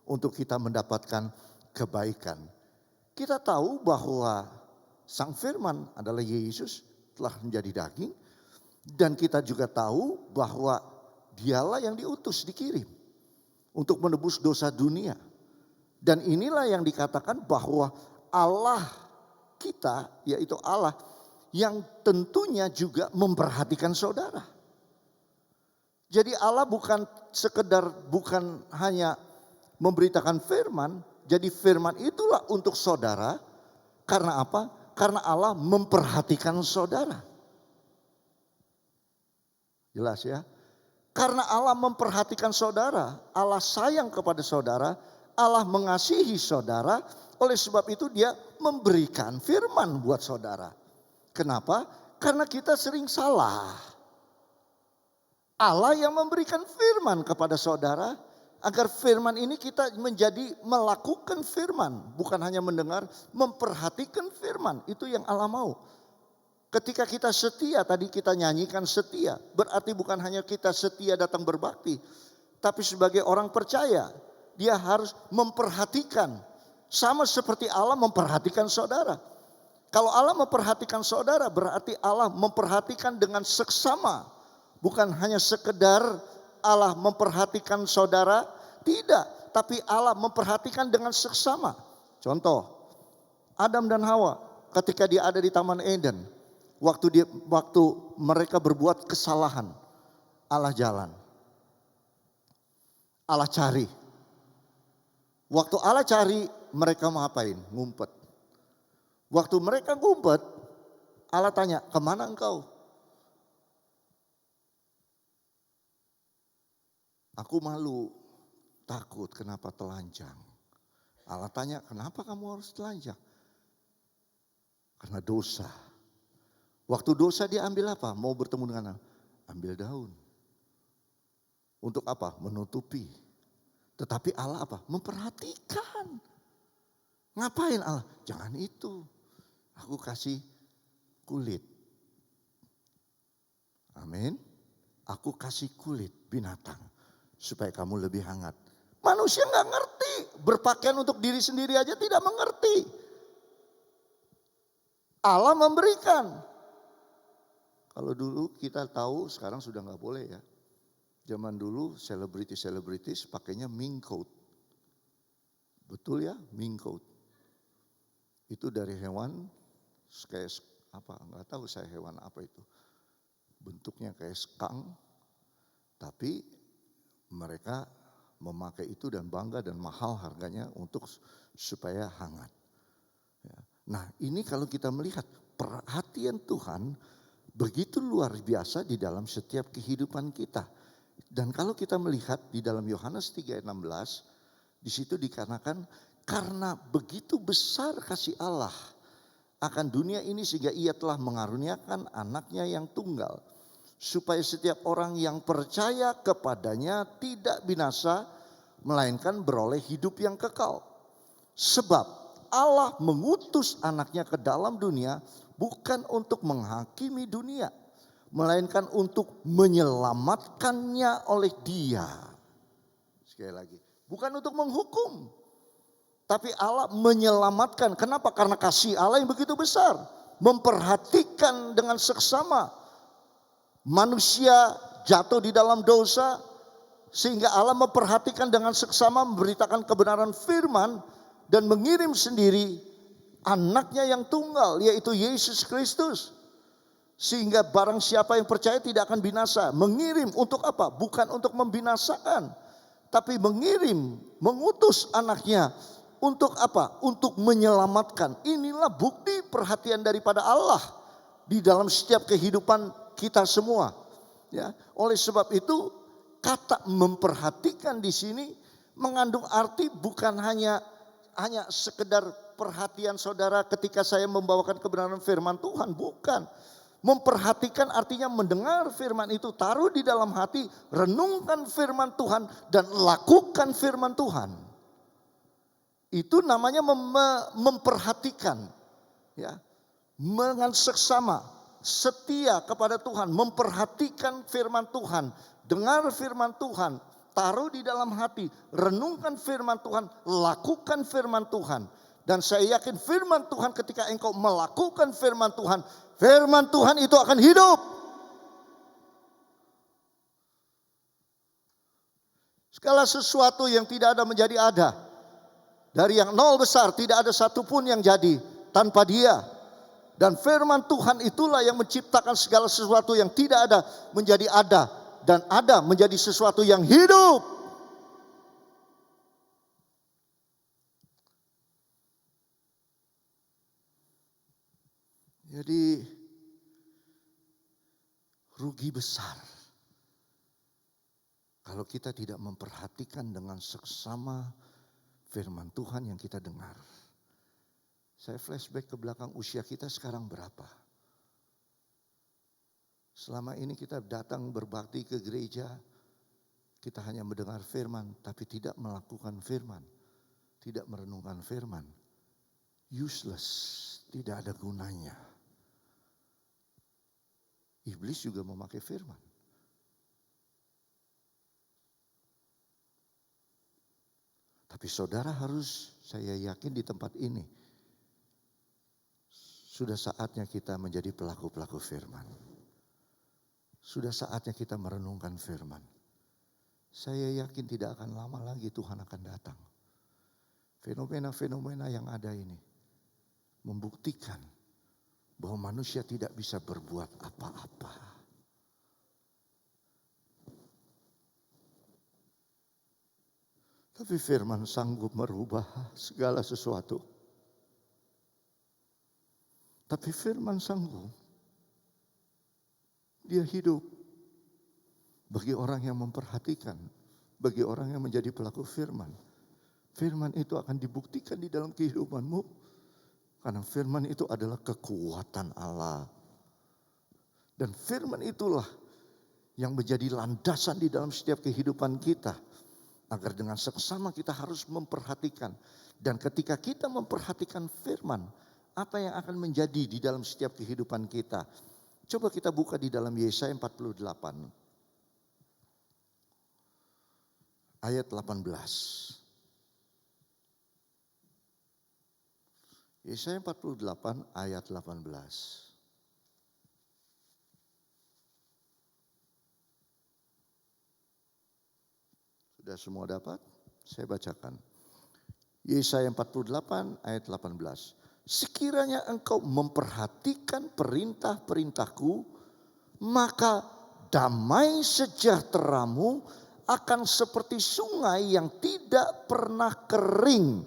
untuk kita mendapatkan kebaikan? Kita tahu bahwa Sang Firman adalah Yesus telah menjadi daging. Dan kita juga tahu bahwa dialah yang diutus, dikirim untuk menebus dosa dunia. Dan inilah yang dikatakan bahwa Allah kita, yaitu Allah yang tentunya juga memperhatikan saudara. Jadi Allah bukan hanya memberitakan firman, jadi firman itulah untuk saudara. Karena apa? Karena Allah memperhatikan saudara. Jelas ya? Karena Allah memperhatikan saudara, Allah sayang kepada saudara, Allah mengasihi saudara, oleh sebab itu dia memberikan firman buat saudara. Kenapa? Karena kita sering salah. Allah yang memberikan firman kepada saudara, agar firman ini kita menjadi melakukan firman. Bukan hanya mendengar, memperhatikan firman. Itu yang Allah mau. Ketika kita setia, tadi kita nyanyikan setia. Berarti bukan hanya kita setia datang berbakti. Tapi sebagai orang percaya, dia harus memperhatikan. Sama seperti Allah memperhatikan saudara. Kalau Allah memperhatikan saudara, berarti Allah memperhatikan dengan seksama. Bukan hanya sekedar Allah memperhatikan saudara, tidak. Tapi Allah memperhatikan dengan seksama. Contoh, Adam dan Hawa ketika dia ada di Taman Eden. Waktu mereka berbuat kesalahan, Allah jalan. Allah cari. Waktu Allah cari, mereka mau ngapain? Ngumpet. Waktu mereka ngumpet, Allah tanya, kemana engkau? Aku malu, takut, kenapa telanjang? Allah tanya, kenapa kamu harus telanjang? Karena dosa. Waktu dosa dia ambil apa? Mau bertemu dengan Allah? Ambil daun. Untuk apa? Menutupi. Tetapi Allah apa? Memperhatikan. Ngapain Allah? Jangan itu. Aku kasih kulit. Amin. Aku kasih kulit binatang. Supaya kamu lebih hangat. Manusia gak ngerti. Berpakaian untuk diri sendiri aja tidak mengerti. Allah memberikan. Kalau dulu kita tahu, sekarang sudah gak boleh ya. Zaman dulu selebritis pakainya mink coat. Betul ya, mink coat. Itu dari hewan kayak apa, nggak tahu saya hewan apa itu. Bentuknya kayak skunk, tapi mereka memakai itu dan bangga dan mahal harganya untuk supaya hangat. Ya. Nah ini kalau kita melihat perhatian Tuhan begitu luar biasa di dalam setiap kehidupan kita. Dan kalau kita melihat di dalam Yohanes 3 ayat 16, di situ dikatakan karena begitu besar kasih Allah akan dunia ini sehingga ia telah mengaruniakan anaknya yang tunggal. Supaya setiap orang yang percaya kepadanya tidak binasa melainkan beroleh hidup yang kekal. Sebab Allah mengutus anaknya ke dalam dunia bukan untuk menghakimi dunia, melainkan untuk menyelamatkannya oleh Dia. Sekali lagi, bukan untuk menghukum, tapi Allah menyelamatkan. Kenapa? Karena kasih Allah yang begitu besar, memperhatikan dengan seksama. Manusia jatuh di dalam dosa, sehingga Allah memperhatikan dengan seksama, memberitakan kebenaran firman dan mengirim sendiri anaknya yang tunggal, yaitu Yesus Kristus. Sehingga barang siapa yang percaya tidak akan binasa. Mengirim untuk apa? Bukan untuk membinasakan. Tapi mengirim, mengutus anaknya. Untuk apa? Untuk menyelamatkan. Inilah bukti perhatian daripada Allah. Di dalam setiap kehidupan kita semua. Ya, oleh sebab itu kata memperhatikan di sini mengandung arti bukan hanya sekedar perhatian saudara ketika saya membawakan kebenaran firman Tuhan, bukan. Memperhatikan artinya mendengar firman itu, taruh di dalam hati, renungkan firman Tuhan dan lakukan firman Tuhan. Itu namanya memperhatikan, ya, dengan seksama, setia kepada Tuhan, memperhatikan firman Tuhan, dengar firman Tuhan, taruh di dalam hati, renungkan firman Tuhan, lakukan firman Tuhan. Dan saya yakin firman Tuhan ketika engkau melakukan firman Tuhan itu akan hidup. Segala sesuatu yang tidak ada menjadi ada. Dari yang nol besar tidak ada satupun yang jadi tanpa Dia. Dan firman Tuhan itulah yang menciptakan segala sesuatu yang tidak ada menjadi ada. Dan ada menjadi sesuatu yang hidup. Jadi rugi besar kalau kita tidak memperhatikan dengan seksama firman Tuhan yang kita dengar. Saya flashback ke belakang, usia kita sekarang berapa? Selama ini kita datang berbakti ke gereja, kita hanya mendengar firman, tapi tidak melakukan firman, tidak merenungkan firman. Useless, tidak ada gunanya. Iblis juga memakai firman. Tapi saudara harus, saya yakin di tempat ini, sudah saatnya kita menjadi pelaku-pelaku firman. Sudah saatnya kita merenungkan firman. Saya yakin tidak akan lama lagi Tuhan akan datang. Fenomena-fenomena yang ada ini membuktikan bahwa manusia tidak bisa berbuat apa-apa. Tapi firman sanggup merubah segala sesuatu. Tapi firman sanggup. Dia hidup. Bagi orang yang memperhatikan. Bagi orang yang menjadi pelaku firman. Firman itu akan dibuktikan di dalam kehidupanmu. Karena firman itu adalah kekuatan Allah. Dan firman itulah yang menjadi landasan di dalam setiap kehidupan kita. Agar dengan seksama kita harus memperhatikan. Dan ketika kita memperhatikan firman, apa yang akan menjadi di dalam setiap kehidupan kita. Coba kita buka di dalam Yesaya 48. Ayat 18. Yesaya 48 ayat 18. Sudah semua dapat? Saya bacakan. Yesaya 48 ayat 18. Sekiranya engkau memperhatikan perintah-perintahku, maka damai sejahteramu akan seperti sungai yang tidak pernah kering.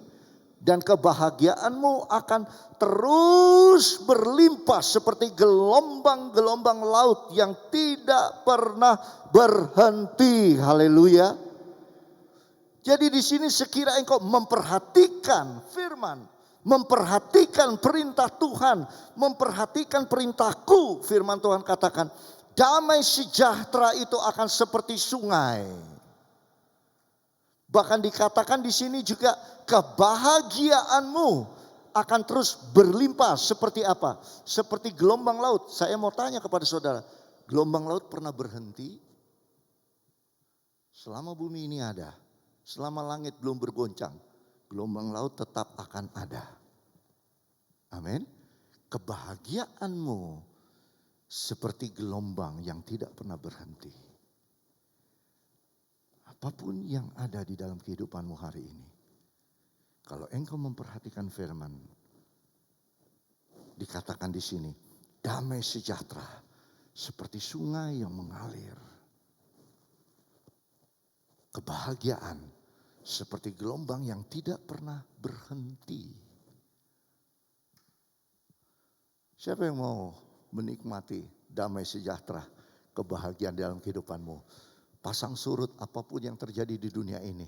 Dan kebahagiaanmu akan terus berlimpah seperti gelombang-gelombang laut yang tidak pernah berhenti. Haleluya. Jadi di sini sekira engkau memperhatikan firman, memperhatikan perintah Tuhan, memperhatikan perintahku, firman Tuhan katakan, damai sejahtera itu akan seperti sungai. Bahkan dikatakan di sini juga kebahagiaanmu akan terus berlimpah seperti apa? Seperti gelombang laut. Saya mau tanya kepada saudara, gelombang laut pernah berhenti? Selama bumi ini ada, selama langit belum bergoncang, gelombang laut tetap akan ada. Amin. Kebahagiaanmu seperti gelombang yang tidak pernah berhenti. Apapun yang ada di dalam kehidupanmu hari ini, kalau engkau memperhatikan firman, dikatakan di sini, damai sejahtera seperti sungai yang mengalir. Kebahagiaan seperti gelombang yang tidak pernah berhenti. Siapa yang mau menikmati damai sejahtera, kebahagiaan dalam kehidupanmu. Pasang surut apapun yang terjadi di dunia ini,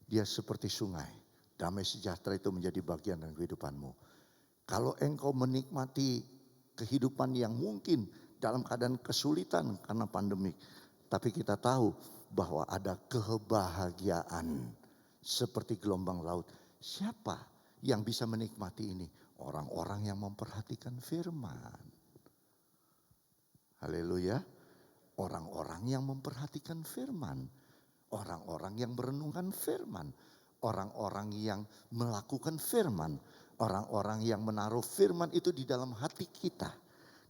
dia seperti sungai. Damai sejahtera itu menjadi bagian dari kehidupanmu. Kalau engkau menikmati kehidupan yang mungkin dalam keadaan kesulitan karena pandemik, tapi kita tahu bahwa ada kebahagiaan seperti gelombang laut. Siapa yang bisa menikmati ini? Orang-orang yang memperhatikan firman. Haleluya. Orang-orang yang memperhatikan firman. Orang-orang yang merenungkan firman. Orang-orang yang melakukan firman. Orang-orang yang menaruh firman itu di dalam hati kita.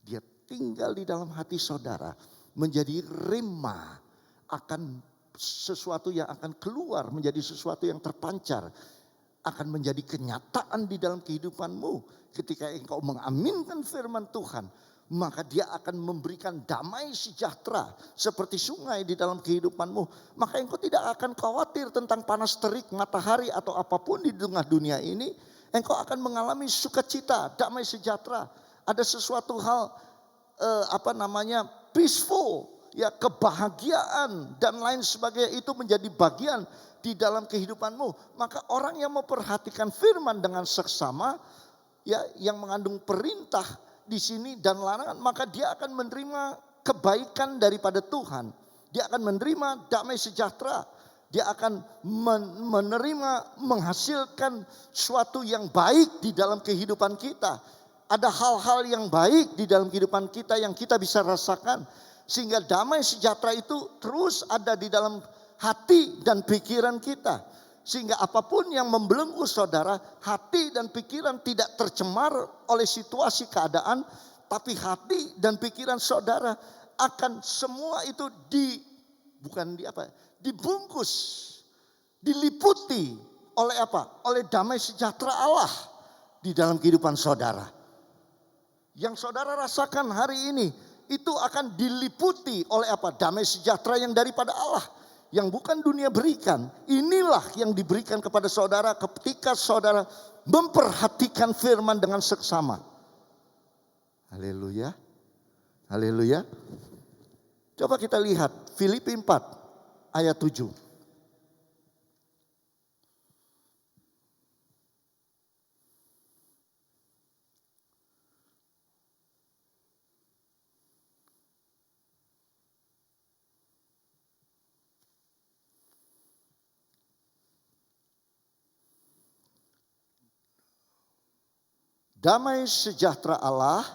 Dia tinggal di dalam hati saudara. Menjadi rema akan sesuatu yang akan keluar. Menjadi sesuatu yang terpancar. Akan menjadi kenyataan di dalam kehidupanmu. Ketika engkau mengaminkan firman Tuhan, maka dia akan memberikan damai sejahtera seperti sungai di dalam kehidupanmu. Maka engkau tidak akan khawatir tentang panas terik matahari atau apapun di tengah dunia ini. Engkau akan mengalami sukacita, damai sejahtera. Ada sesuatu hal peaceful, ya, kebahagiaan dan lain sebagainya itu menjadi bagian di dalam kehidupanmu. Maka orang yang memperhatikan firman dengan seksama, ya, yang mengandung perintah di sini dan larangan, maka dia akan menerima kebaikan daripada Tuhan. Dia akan menerima damai sejahtera. Dia akan menerima, menghasilkan suatu yang baik di dalam kehidupan kita. Ada hal-hal yang baik di dalam kehidupan kita yang kita bisa rasakan. Sehingga damai sejahtera itu terus ada di dalam hati dan pikiran kita. Sehingga apapun yang membelenggu saudara, hati dan pikiran tidak tercemar oleh situasi keadaan. Tapi hati dan pikiran saudara akan semua itu dibungkus, diliputi oleh apa? Oleh damai sejahtera Allah di dalam kehidupan saudara. Yang saudara rasakan hari ini itu akan diliputi oleh apa? Damai sejahtera yang daripada Allah. Yang bukan dunia berikan. Inilah yang diberikan kepada saudara ketika saudara memperhatikan firman dengan seksama. Haleluya. Haleluya. Coba kita lihat Filipi 4 ayat 7. Damai sejahtera Allah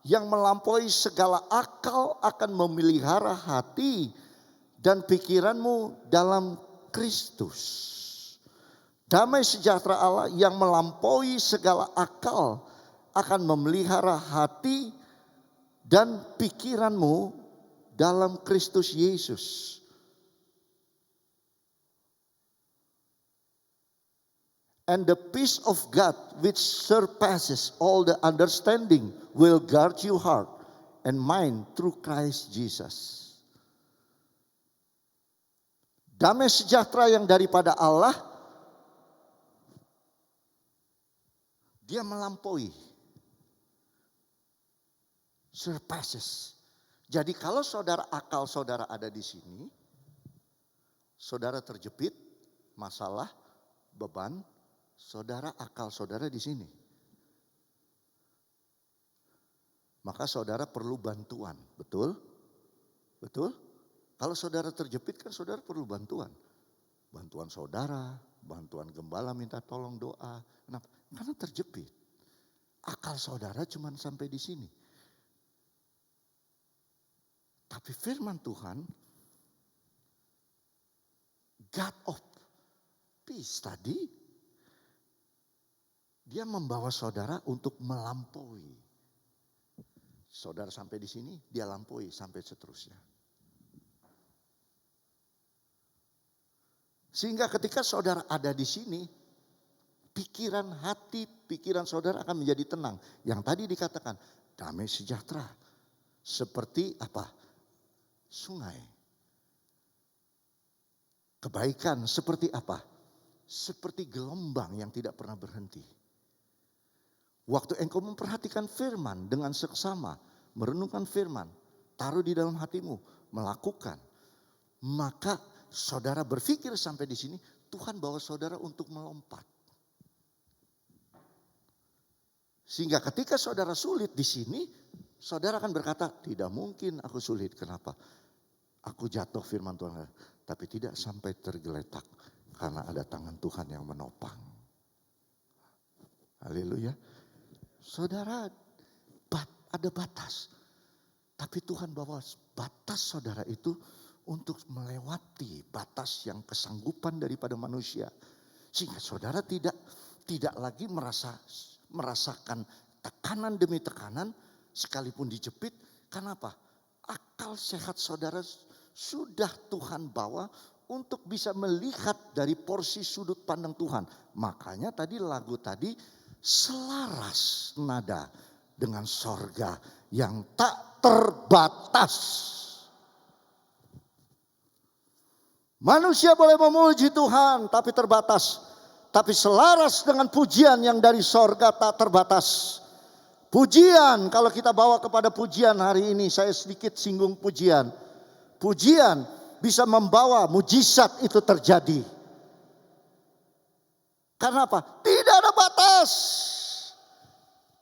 yang melampaui segala akal akan memelihara hati dan pikiranmu dalam Kristus. Damai sejahtera Allah yang melampaui segala akal akan memelihara hati dan pikiranmu dalam Kristus Yesus. And the peace of God which surpasses all the understanding will guard your heart and mind through Christ Jesus. Damai sejahtera yang daripada Allah, dia melampaui. Surpasses. Jadi kalau akal saudara ada di sini, saudara terjepit, masalah, beban, akal saudara di sini. Maka saudara perlu bantuan, betul? Betul? Kalau saudara terjepit kan saudara perlu bantuan. Bantuan saudara, bantuan gembala minta tolong doa. Kenapa? Karena terjepit. Akal saudara cuma sampai di sini. Tapi firman Tuhan, God of peace tadi, dia membawa saudara untuk melampaui. Saudara sampai di sini, dia lampaui sampai seterusnya. Sehingga ketika saudara ada di sini, pikiran hati, pikiran saudara akan menjadi tenang. Yang tadi dikatakan, damai sejahtera. Seperti apa? Sungai. Kebaikan seperti apa? Seperti gelombang yang tidak pernah berhenti. Waktu engkau memperhatikan firman dengan seksama, merenungkan firman, taruh di dalam hatimu, melakukan. Maka saudara berpikir sampai di sini, Tuhan bawa saudara untuk melompat. Sehingga ketika saudara sulit di sini, saudara akan berkata, tidak mungkin aku sulit. Kenapa? Aku jatuh, firman Tuhan. Tapi tidak sampai tergeletak. Karena ada tangan Tuhan yang menopang. Haleluya. Saudara, ada batas. Tapi Tuhan bawa batas saudara itu untuk melewati batas yang kesanggupan daripada manusia. Sehingga saudara tidak lagi merasakan tekanan demi tekanan sekalipun dijepit. Kenapa? Akal sehat saudara sudah Tuhan bawa untuk bisa melihat dari porsi sudut pandang Tuhan. Makanya tadi lagu tadi selaras nada dengan sorga yang tak terbatas. Manusia boleh memuji Tuhan tapi terbatas. Tapi selaras dengan pujian yang dari sorga tak terbatas. Pujian, kalau kita bawa kepada pujian hari ini, saya sedikit singgung pujian. Pujian bisa membawa mujizat itu terjadi. Karena apa? Tidak ada batas.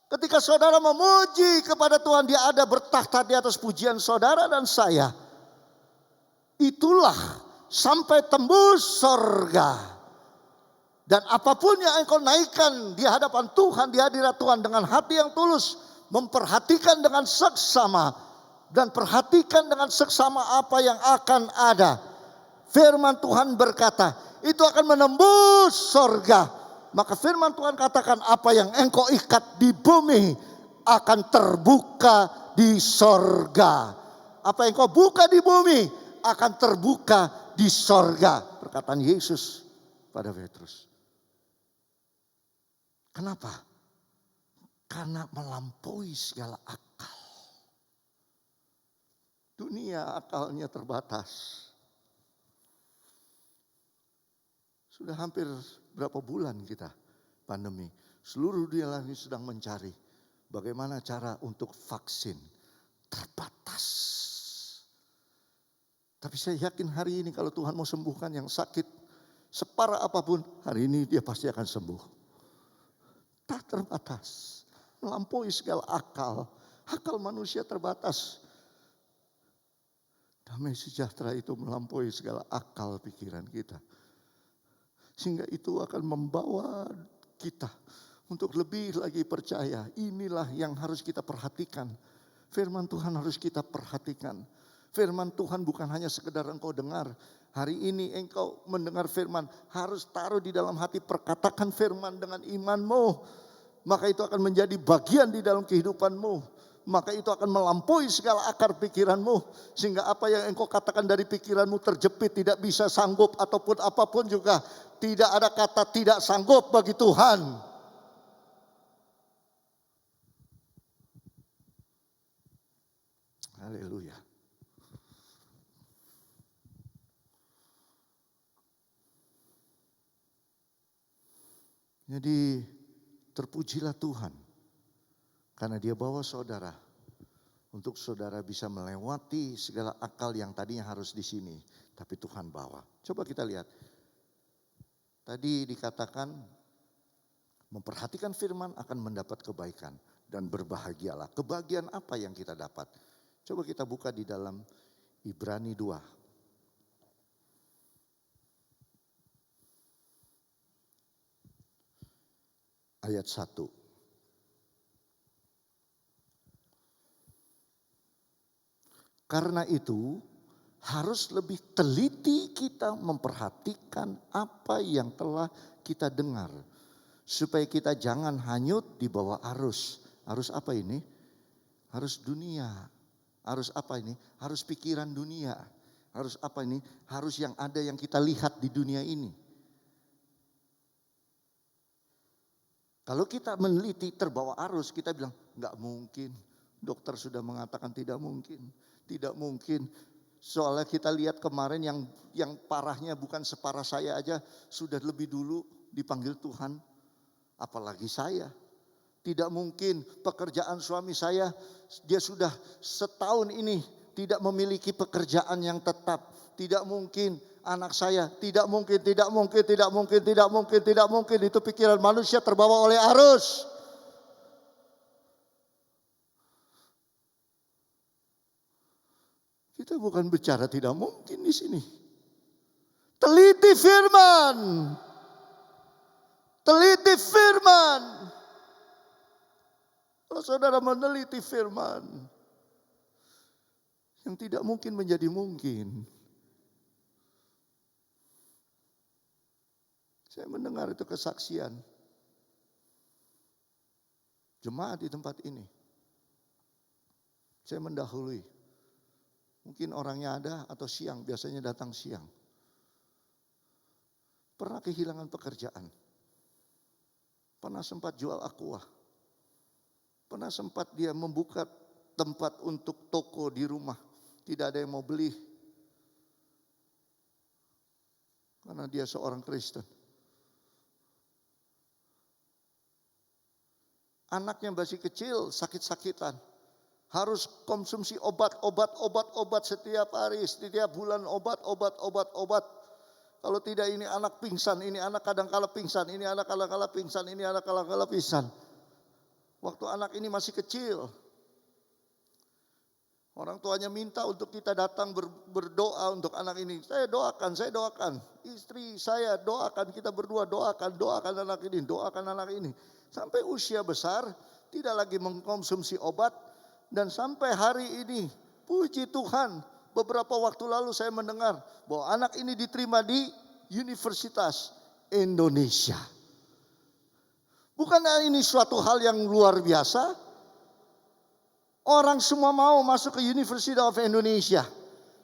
Ketika saudara memuji kepada Tuhan, Dia ada bertahta di atas pujian saudara dan saya. Itulah sampai tembus sorga. Dan apapun yang engkau naikkan di hadapan Tuhan, di hadirat Tuhan dengan hati yang tulus, memperhatikan dengan seksama dan perhatikan dengan seksama apa yang akan ada. Firman Tuhan berkata, itu akan menembus sorga. Maka firman Tuhan katakan, apa yang engkau ikat di bumi akan terbuka di sorga. Apa yang engkau buka di bumi akan terbuka di sorga. Perkataan Yesus pada Petrus. Kenapa? Karena melampaui segala akal. Dunia akalnya terbatas. Sudah hampir berapa bulan kita pandemi. Seluruh dunia ini sedang mencari bagaimana cara untuk vaksin. Terbatas. Tapi saya yakin hari ini kalau Tuhan mau sembuhkan yang sakit separah apapun, hari ini dia pasti akan sembuh. Tak terbatas, melampaui segala akal. Akal manusia terbatas. Damai sejahtera itu melampaui segala akal pikiran kita. Sehingga itu akan membawa kita untuk lebih lagi percaya. Inilah yang harus kita perhatikan. Firman Tuhan harus kita perhatikan. Firman Tuhan bukan hanya sekedar engkau dengar. Hari ini engkau mendengar firman, harus taruh di dalam hati, perkatakan firman dengan imanmu. Maka itu akan menjadi bagian di dalam kehidupanmu. Maka itu akan melampaui segala akar pikiranmu. Sehingga apa yang engkau katakan dari pikiranmu terjepit, tidak bisa sanggup ataupun apapun juga. Tidak ada kata tidak sanggup bagi Tuhan. Haleluya. Jadi terpujilah Tuhan karena Dia bawa saudara untuk saudara bisa melewati segala akal yang tadinya harus di sini, tapi Tuhan bawa. Coba kita lihat. Tadi dikatakan memperhatikan firman akan mendapat kebaikan dan berbahagialah. Kebahagiaan apa yang kita dapat? Coba kita buka di dalam Ibrani 2. Ayat 1. Karena itu harus lebih teliti kita memperhatikan apa yang telah kita dengar. Supaya kita jangan hanyut di bawah arus. Arus apa ini? Arus dunia. Arus apa ini? Arus pikiran dunia. Arus apa ini? Harus yang ada yang kita lihat di dunia ini. Kalau kita meneliti terbawa arus, kita bilang enggak mungkin. Dokter sudah mengatakan tidak mungkin. Tidak mungkin. Soalnya kita lihat kemarin yang parahnya bukan separah saya aja sudah lebih dulu dipanggil Tuhan. Apalagi saya. Tidak mungkin pekerjaan suami saya dia sudah setahun ini tidak memiliki pekerjaan yang tetap. Tidak mungkin anak saya, tidak mungkin, tidak mungkin, tidak mungkin, tidak mungkin, tidak mungkin. Itu pikiran manusia terbawa oleh arus. Kita bukan bicara tidak mungkin di sini. Teliti firman. Teliti firman. Kalau saudara meneliti firman, yang tidak mungkin menjadi mungkin. Saya mendengar itu kesaksian jemaat di tempat ini. Saya mendahului. Mungkin orangnya ada atau siang, biasanya datang siang. Pernah kehilangan pekerjaan. Pernah sempat jual aqua. Pernah sempat dia membuka tempat untuk toko di rumah. Tidak ada yang mau beli. Karena dia seorang Kristen. Anaknya masih kecil, sakit-sakitan. Harus konsumsi obat setiap hari, setiap bulan obat. Kalau tidak ini anak pingsan, ini anak kadang-kala pingsan, ini anak kadang-kala pingsan, ini anak kadang-kala pingsan. Waktu anak ini masih kecil, orang tuanya minta untuk kita datang berdoa untuk anak ini. Saya doakan. Istri saya doakan, kita berdua doakan anak ini, doakan anak ini. Sampai usia besar, tidak lagi mengkonsumsi obat. Dan sampai hari ini, puji Tuhan, beberapa waktu lalu saya mendengar bahwa anak ini diterima di Universitas Indonesia. Bukan ini suatu hal yang luar biasa? Orang semua mau masuk ke University of Indonesia.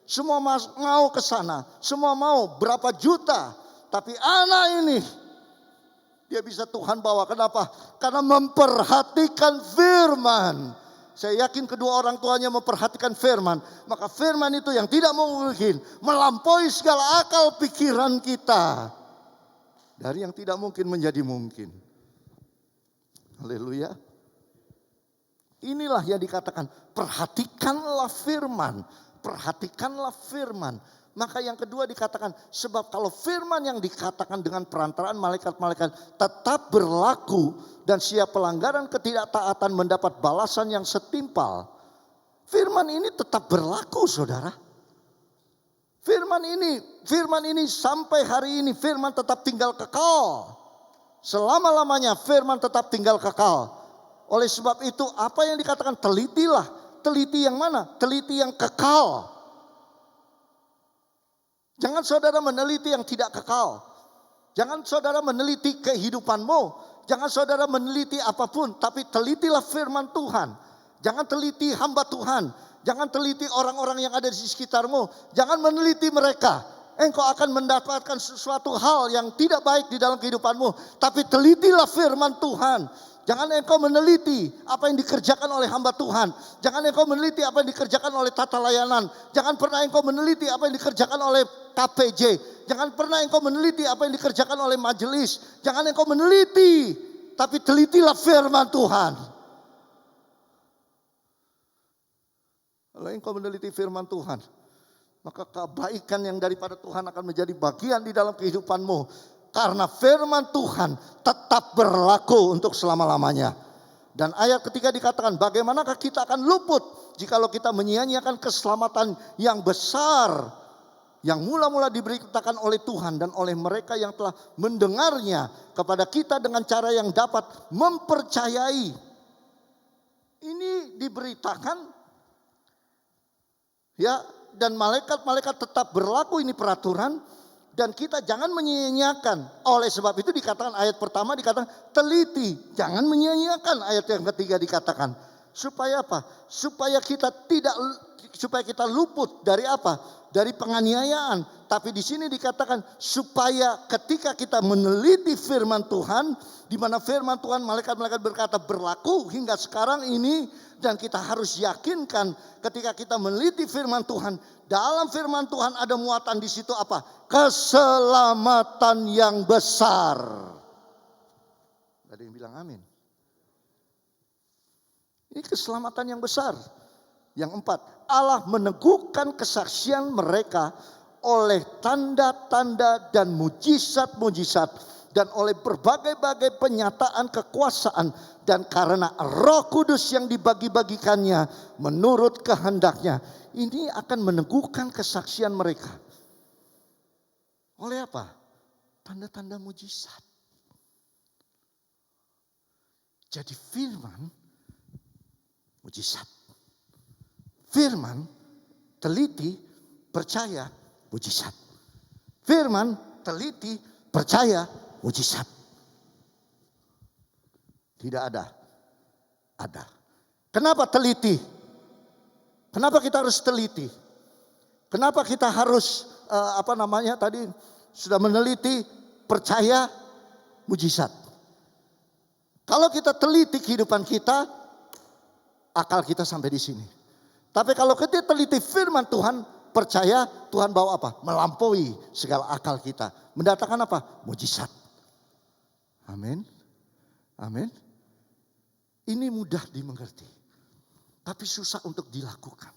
Semua mau ke sana. Semua mau berapa juta. Tapi anak ini, dia bisa Tuhan bawa. Kenapa? Karena memperhatikan firman. Saya yakin kedua orang tuanya memperhatikan firman. Maka firman itu yang tidak mungkin melampaui segala akal pikiran kita. Dari yang tidak mungkin menjadi mungkin. Haleluya. Inilah yang dikatakan, perhatikanlah firman. Perhatikanlah firman. Maka yang kedua dikatakan, sebab kalau firman yang dikatakan dengan perantaraan malaikat-malaikat tetap berlaku dan siap pelanggaran ketidaktaatan mendapat balasan yang setimpal. Firman ini tetap berlaku, saudara. Firman ini sampai hari ini firman tetap tinggal kekal. Selama-lamanya firman tetap tinggal kekal. Oleh sebab itu apa yang dikatakan telitilah. Teliti yang mana? Teliti yang kekal. Jangan saudara meneliti yang tidak kekal. Jangan saudara meneliti kehidupanmu. Jangan saudara meneliti apapun. Tapi telitilah firman Tuhan. Jangan teliti hamba Tuhan. Jangan teliti orang-orang yang ada di sekitarmu. Jangan meneliti mereka. Engkau akan mendapatkan sesuatu hal yang tidak baik di dalam kehidupanmu. Tapi telitilah firman Tuhan. Jangan engkau meneliti apa yang dikerjakan oleh hamba Tuhan. Jangan engkau meneliti apa yang dikerjakan oleh tata layanan. Jangan pernah engkau meneliti apa yang dikerjakan oleh KPJ. Jangan pernah engkau meneliti apa yang dikerjakan oleh majelis. Jangan engkau meneliti. Tapi telitilah firman Tuhan. Kalau engkau meneliti firman Tuhan, maka kebaikan yang daripada Tuhan akan menjadi bagian di dalam kehidupanmu. Karena firman Tuhan tetap berlaku untuk selama-lamanya. Dan ayat ketiga dikatakan, bagaimanakah kita akan luput jikalau kita menyia-nyiakan keselamatan yang besar yang mula-mula diberitakan oleh Tuhan dan oleh mereka yang telah mendengarnya kepada kita dengan cara yang dapat mempercayai. Ini diberitakan ya, dan malaikat-malaikat tetap berlaku, ini peraturan. Dan kita jangan menyia-nyiakan. Oleh sebab itu dikatakan ayat pertama dikatakan teliti. Jangan menyia-nyiakan. Ayat yang ketiga dikatakan. Supaya apa? Supaya kita luput dari apa? Dari penganiayaan. Tapi di sini dikatakan supaya ketika kita meneliti firman Tuhan. Di mana firman Tuhan malaikat-malaikat berkata berlaku hingga sekarang ini. Dan kita harus yakinkan ketika kita meneliti firman Tuhan. Dalam firman Tuhan ada muatan di situ apa? Keselamatan yang besar. Ada yang bilang amin. Ini keselamatan yang besar. Yang 4, Allah meneguhkan kesaksian mereka oleh tanda-tanda dan mujizat-mujizat dan oleh berbagai-bagai penyataan kekuasaan dan karena Roh Kudus yang dibagi-bagikannya menurut kehendaknya. Ini akan meneguhkan kesaksian mereka. Oleh apa? Tanda-tanda mujizat. Jadi firman mujizat. Firman teliti percaya mujizat. Firman teliti percaya mujizat. Tidak ada. Ada. Kenapa teliti? Kenapa kita harus teliti? Kenapa kita harus tadi sudah meneliti percaya mujizat? Kalau kita teliti kehidupan kita, akal kita sampai di sini. Tapi kalau kita teliti firman Tuhan, percaya Tuhan bawa apa? Melampaui segala akal kita. Mendatangkan apa? Mujizat. Amin. Amin. Ini mudah dimengerti. Tapi susah untuk dilakukan.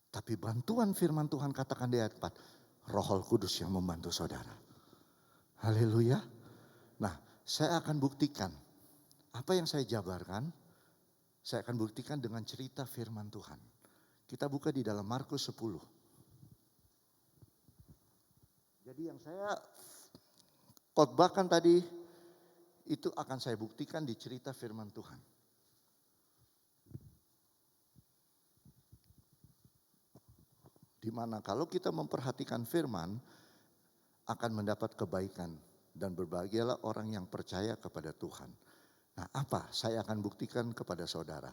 Tapi bantuan firman Tuhan katakan di ayat 4. Roh Kudus yang membantu saudara. Haleluya. Nah, saya akan buktikan. Apa yang saya jabarkan, saya akan buktikan dengan cerita firman Tuhan. Kita buka di dalam Markus 10. Jadi yang saya khotbahkan tadi, itu akan saya buktikan di cerita firman Tuhan. Dimana kalau kita memperhatikan firman, akan mendapat kebaikan. Dan berbahagialah orang yang percaya kepada Tuhan. Nah, apa? Saya akan buktikan kepada saudara.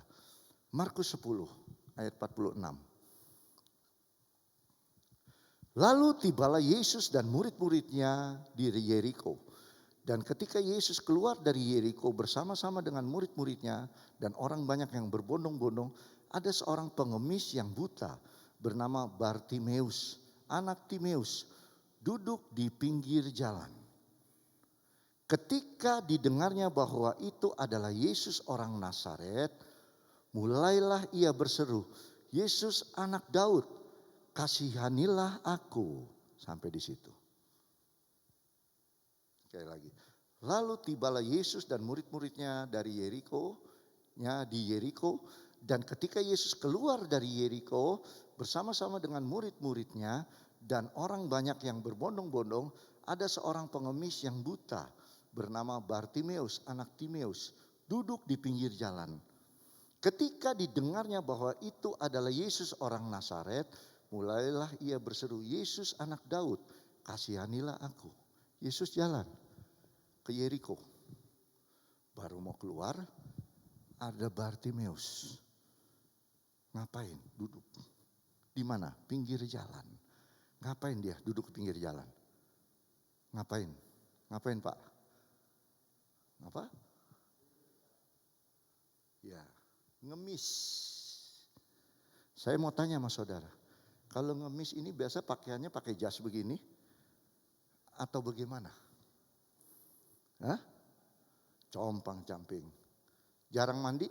Markus 10 ayat 46. Lalu tibalah Yesus dan murid-muridnya di Yeriko. Dan ketika Yesus keluar dari Yeriko bersama-sama dengan murid-muridnya dan orang banyak yang berbondong-bondong, ada seorang pengemis yang buta bernama Bartimeus, anak Timeus, duduk di pinggir jalan. Ketika didengarnya bahwa itu adalah Yesus orang Nazaret, mulailah ia berseru, Yesus anak Daud, kasihanilah aku. Sampai di situ. Sekali lagi. Lalu tibalah Yesus dan murid-muridnya dari Yeriko, dan ketika Yesus keluar dari Yeriko bersama-sama dengan murid-muridnya dan orang banyak yang berbondong-bondong, ada seorang pengemis yang buta bernama Bartimeus, anak Timeus, duduk di pinggir jalan. Ketika didengarnya bahwa itu adalah Yesus orang Nazaret, mulailah ia berseru, Yesus anak Daud, kasihanilah aku. Yesus jalan ke Yeriko. Baru mau keluar, ada Bartimeus. Ngapain? Duduk. Di mana? Pinggir jalan. Ngapain dia duduk di pinggir jalan? Ngapain? Ngapain Pak? Apa? Ya, ngemis. Saya mau tanya sama saudara. Kalau ngemis ini biasa pakaiannya pakai jas begini? Atau bagaimana? Hah? Compang camping. Jarang mandi?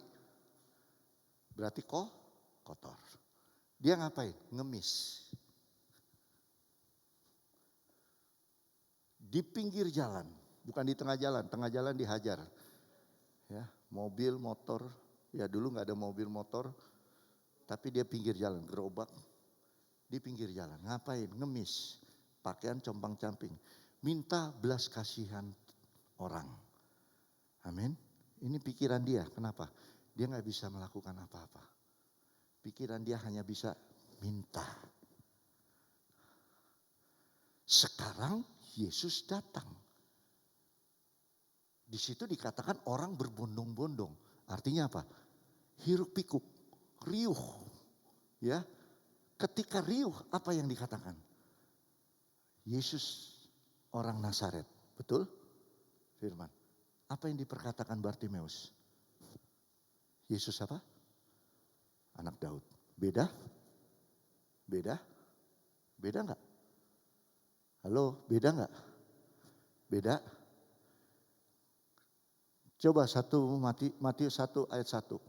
Berarti kotor. Dia ngapain? Ngemis. Di pinggir jalan, bukan di tengah jalan dihajar. Ya, mobil, motor, ya dulu nggak ada mobil motor, tapi dia pinggir jalan, gerobak di pinggir jalan. Ngapain? Ngemis, pakaian compang camping, minta belas kasihan orang. Amin. Ini pikiran dia. Kenapa? Dia nggak bisa melakukan apa-apa. Pikiran dia hanya bisa minta. Sekarang Yesus datang. Di situ dikatakan orang berbondong-bondong. Artinya apa? Hiruk pikuk, riuh. Ya. Ketika riuh, apa yang dikatakan? Yesus orang Nazaret. Betul? Firman. Apa yang diperkatakan Bartimeus? Yesus apa? Anak Daud. Beda? Beda? Beda enggak? Halo, beda enggak? Beda? Coba Matius 1 ayat 1.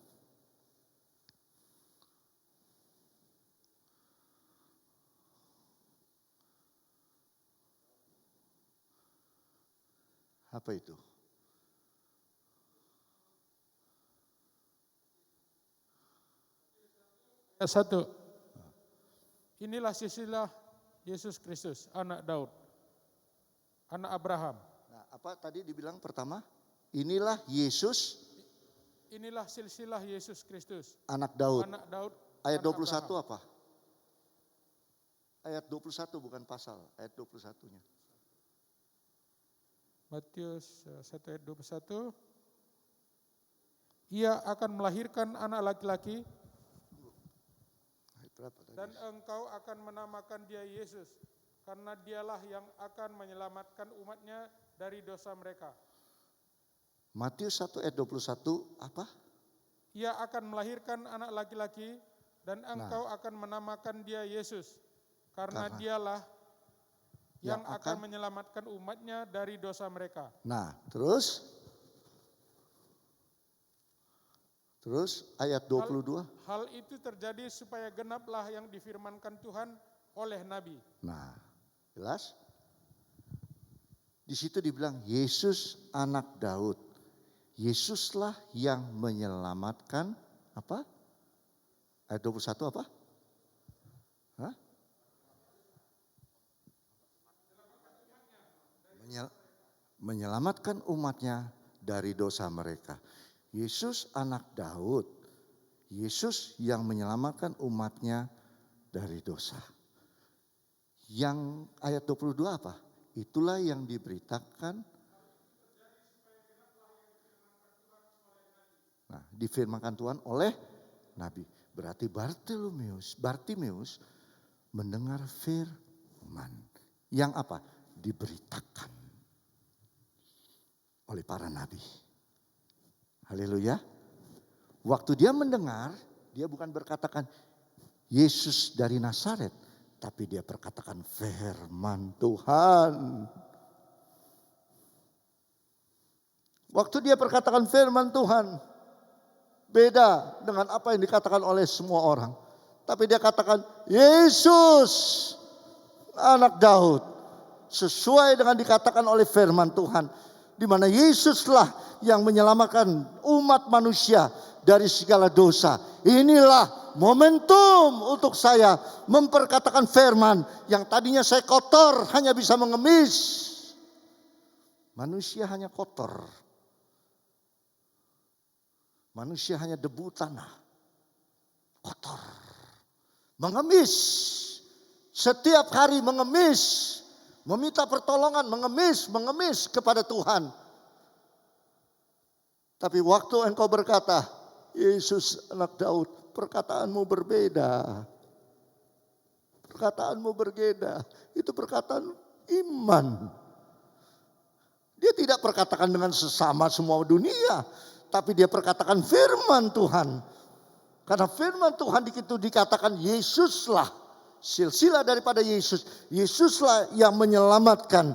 Apa itu? Ayat 1. Inilah silsilah Yesus Kristus, anak Daud, anak Abraham. Nah, apa tadi dibilang pertama? Inilah Yesus, Inilah silsilah Yesus Kristus, anak Daud. anak Daud. Ayat anak 21 Abraham. apa? Ayat 21 bukan pasal, ayat 21-nya. Matius 1 ayat 21. Ia akan melahirkan anak laki-laki Ayat berapa tadi? dan engkau akan menamakan dia Yesus, karena dialah yang akan menyelamatkan umatnya dari dosa mereka. Matius 1 ayat 21 apa? Ia akan melahirkan anak laki-laki dan engkau akan menamakan dia Yesus, karena dialah yang akan menyelamatkan umatnya dari dosa mereka. Nah, terus ayat 22. Hal itu terjadi supaya genaplah yang difirmankan Tuhan oleh Nabi. Nah, jelas? Di situ dibilang Yesus anak Daud. Yesuslah yang menyelamatkan apa? Ayat 21 apa? Hah? Menyelamatkan umatnya dari dosa mereka. Yesus anak Daud. Yesus yang menyelamatkan umatnya dari dosa. Yang ayat 22 apa? Itulah yang diberitakan. Nah, difirmankan Tuhan oleh Nabi. Berarti Bartimeus mendengar firman. Yang apa? Diberitakan oleh para nabi. Haleluya. Waktu dia mendengar, dia bukan berkatakan Yesus dari Nazaret, tapi dia berkatakan firman Tuhan. Waktu dia berkatakan firman Tuhan, beda dengan apa yang dikatakan oleh semua orang. Tapi dia katakan Yesus anak Daud. Sesuai dengan dikatakan oleh firman Tuhan. Di mana Yesuslah yang menyelamatkan umat manusia dari segala dosa. Inilah momentum untuk saya memperkatakan firman yang tadinya saya kotor hanya bisa mengemis. Manusia hanya kotor. Manusia hanya debu tanah. Kotor. Mengemis. Setiap hari mengemis. Meminta pertolongan, mengemis kepada Tuhan. Tapi waktu engkau berkata, Yesus anak Daud, perkataanmu berbeda. Perkataanmu berbeda. Itu perkataan iman. Dia tidak perkatakan dengan sesama semua dunia. Tapi dia perkatakan firman Tuhan. Karena firman Tuhan itu dikatakan Yesuslah. Silsilah daripada Yesus. Yesuslah yang menyelamatkan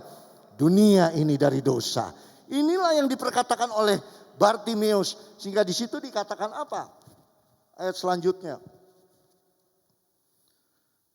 dunia ini dari dosa. Inilah yang diperkatakan oleh Bartimeus. Sehingga di situ dikatakan apa? Ayat selanjutnya.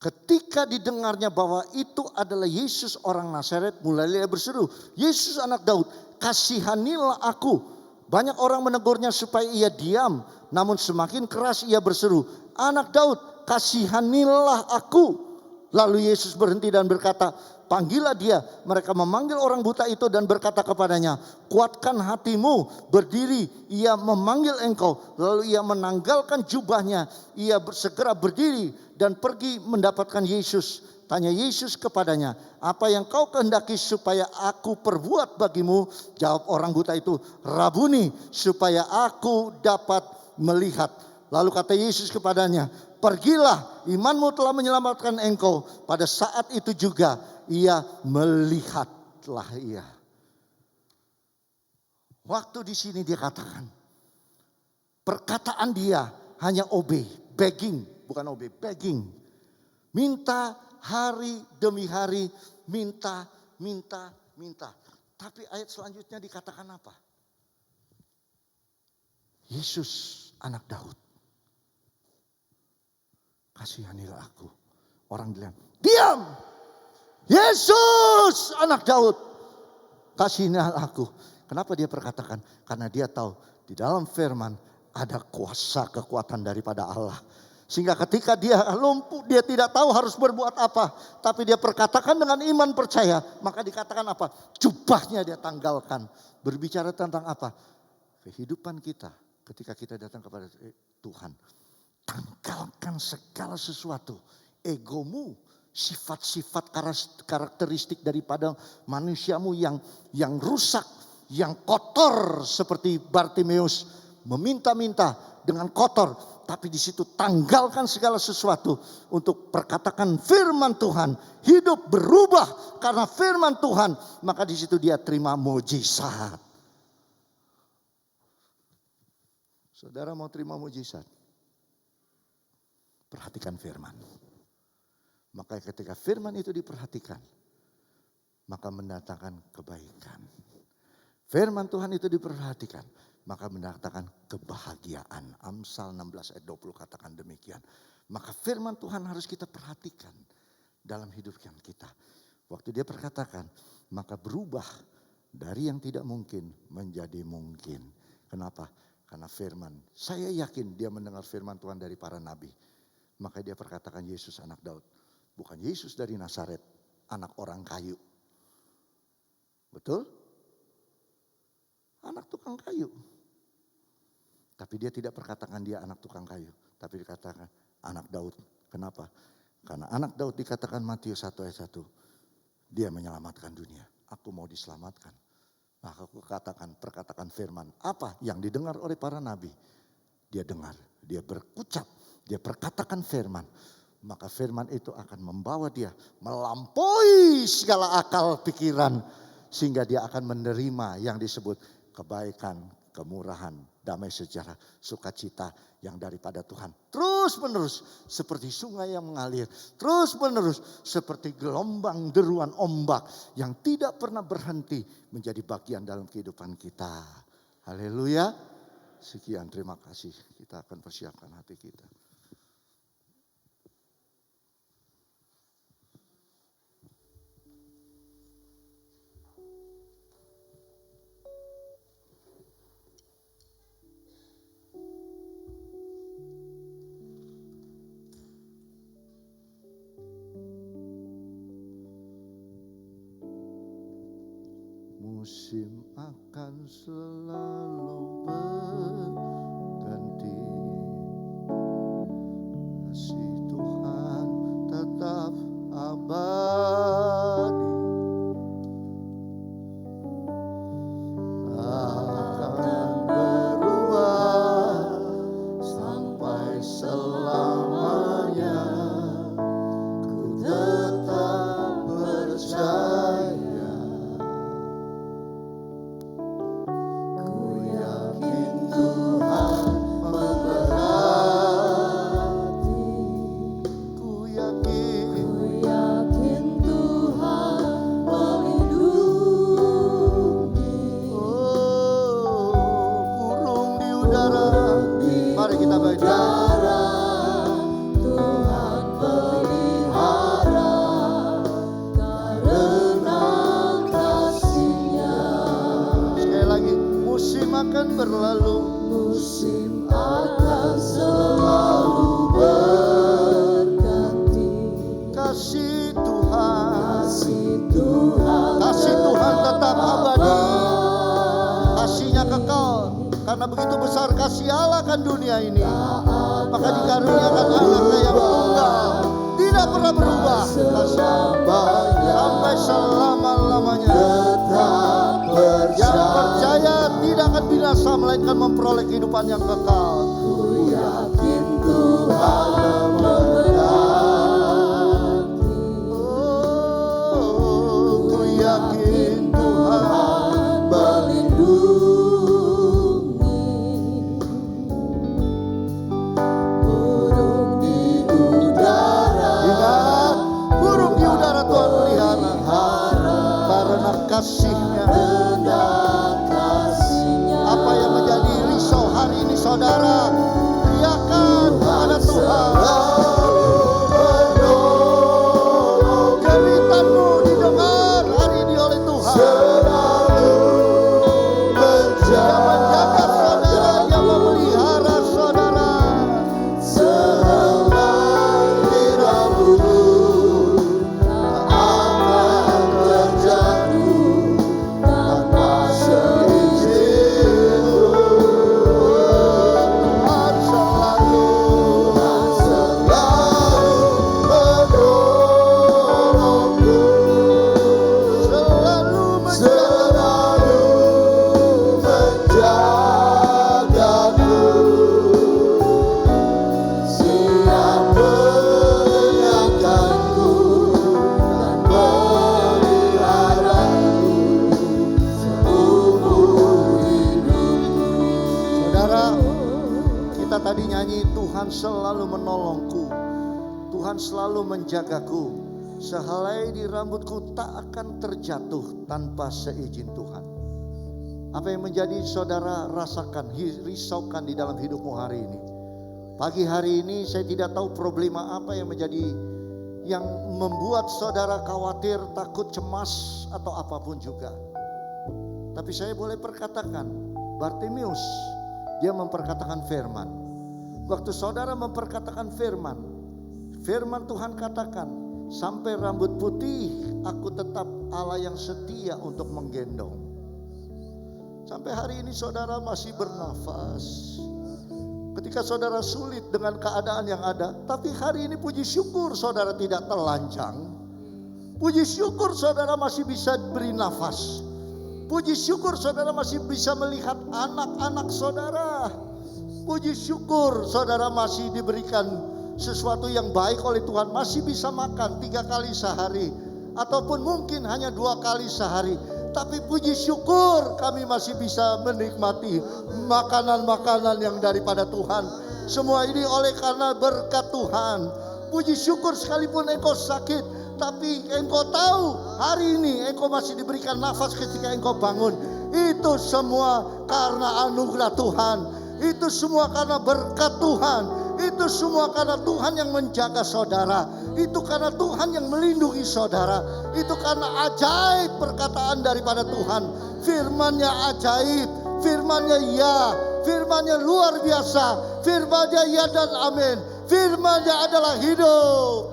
Ketika didengarnya bahwa itu adalah Yesus orang Nazaret, mulailah ia berseru, Yesus anak Daud, kasihanilah aku. Banyak orang menegurnya supaya ia diam, namun semakin keras ia berseru, anak Daud, kasihanilah aku. Lalu Yesus berhenti dan berkata, panggillah dia. Mereka memanggil orang buta itu dan berkata kepadanya, kuatkan hatimu, berdiri. Ia memanggil engkau. Lalu ia menanggalkan jubahnya. Ia segera berdiri dan pergi mendapatkan Yesus. Tanya Yesus kepadanya, apa yang kau kehendaki supaya aku perbuat bagimu? Jawab orang buta itu, Rabuni, supaya aku dapat melihat. Lalu kata Yesus kepadanya, pergilah, imanmu telah menyelamatkan engkau. Pada saat itu juga ia melihatlah ia. Waktu di sini dia katakan, perkataan dia hanya obey, begging, bukan obey, begging. Minta hari demi hari, minta. Tapi ayat selanjutnya dikatakan apa? Yesus anak Daud, kasihanilah aku. Orang bilang, diam. Yesus anak Daud, Kasihanilah aku. Kenapa dia perkatakan? Karena dia tahu di dalam firman ada kuasa kekuatan daripada Allah. Sehingga ketika dia lumpuh, dia tidak tahu harus berbuat apa. Tapi dia perkatakan dengan iman percaya. Maka dikatakan apa? Jubahnya dia tanggalkan. Berbicara tentang apa? Kehidupan kita ketika kita datang kepada Tuhan. Tanggalkan segala sesuatu. Egomu, sifat-sifat karakteristik daripada manusiamu yang rusak, yang kotor seperti Bartimeus meminta-minta dengan kotor, tapi di situ tanggalkan segala sesuatu untuk perkatakan firman Tuhan, hidup berubah karena firman Tuhan, maka di situ dia terima mujizat. Saudara mau terima mujizat? Perhatikan firman. Maka ketika firman itu diperhatikan, maka mendatangkan kebaikan. Firman Tuhan itu diperhatikan, maka mendatangkan kebahagiaan. Amsal 16 ayat 20 katakan demikian. Maka firman Tuhan harus kita perhatikan dalam hidup kita. Waktu dia perkatakan, maka berubah dari yang tidak mungkin menjadi mungkin. Kenapa? Karena firman. Saya yakin dia mendengar firman Tuhan dari para nabi. Maka dia perkatakan Yesus anak Daud. Bukan Yesus dari Nazaret, anak orang kayu. Betul? Anak tukang kayu. Tapi dia tidak perkatakan dia anak tukang kayu. Tapi dikatakan anak Daud. Kenapa? Karena anak Daud dikatakan Matius 1 ayat 1. Dia menyelamatkan dunia. Aku mau diselamatkan. Maka aku perkatakan firman. Apa yang didengar oleh para nabi? Dia dengar, dia berucap, dia perkatakan firman. Maka firman itu akan membawa dia melampaui segala akal pikiran. Sehingga dia akan menerima yang disebut kebaikan, kemurahan, damai sejahtera, sukacita yang daripada Tuhan. Terus menerus seperti sungai yang mengalir. Terus menerus seperti gelombang deruan ombak yang tidak pernah berhenti menjadi bagian dalam kehidupan kita. Haleluya. Sekian, terima kasih. Kita akan persiapkan hati kita. Musim akan selalu berganti, kasih Tuhan tetap abadi, akan berubah sampai selamanya. Ku tetap percaya. Berlalu, musim akan selalu berganti. Kasih Tuhan, kasih Tuhan tetap abadi. Kasihnya kekal, karena begitu besar kasih Allah akan dunia ini. Maka dikaruniakan anaknya yang tunggal, tidak pernah berubah. Kasih sampai selama-lamanya. Yang percaya tidak akan binasa, melainkan memperoleh kehidupan yang kekal. Ku yakin Tuhan memberkati. Ku yakin Tuhan melindungi. Burung di udara, ingat, burung di udara Tuhan pelihara. Karena kasih-Nya. Apa yang menjadi risau hari ini saudara, teriakan kepada Tuhan. menolongku. Tuhan selalu menjagaku. Sehelai di rambutku tak akan terjatuh tanpa seizin Tuhan. Apa yang menjadi saudara rasakan, risaukan di dalam hidupmu hari ini? Pagi hari ini saya tidak tahu problema apa yang membuat saudara khawatir, takut, cemas atau apapun juga. Tapi saya boleh perkatakan, Bartimeus dia memperkatakan firman. Waktu saudara memperkatakan firman Tuhan katakan, sampai rambut putih aku tetap Allah yang setia untuk menggendong. Sampai hari ini saudara masih bernafas. Ketika saudara sulit dengan keadaan yang ada, tapi hari ini puji syukur saudara tidak telanjang. Puji syukur saudara masih bisa beri nafas. Puji syukur saudara masih bisa melihat anak-anak saudara. Puji syukur saudara masih diberikan sesuatu yang baik oleh Tuhan. Masih bisa makan 3 kali sehari, ataupun mungkin hanya 2 kali sehari. Tapi puji syukur kami masih bisa menikmati makanan-makanan yang daripada Tuhan. Semua ini oleh karena berkat Tuhan. Puji syukur sekalipun engkau sakit, tapi engkau tahu hari ini engkau masih diberikan nafas ketika engkau bangun. Itu semua karena anugerah Tuhan. Itu semua karena berkat Tuhan. Itu semua karena Tuhan yang menjaga saudara. Itu karena Tuhan yang melindungi saudara. Itu karena ajaib perkataan daripada Tuhan. Firman-Nya ajaib, firman-Nya ya, firman-Nya luar biasa, firman-Nya ya dan amin. Firman-Nya adalah hidup.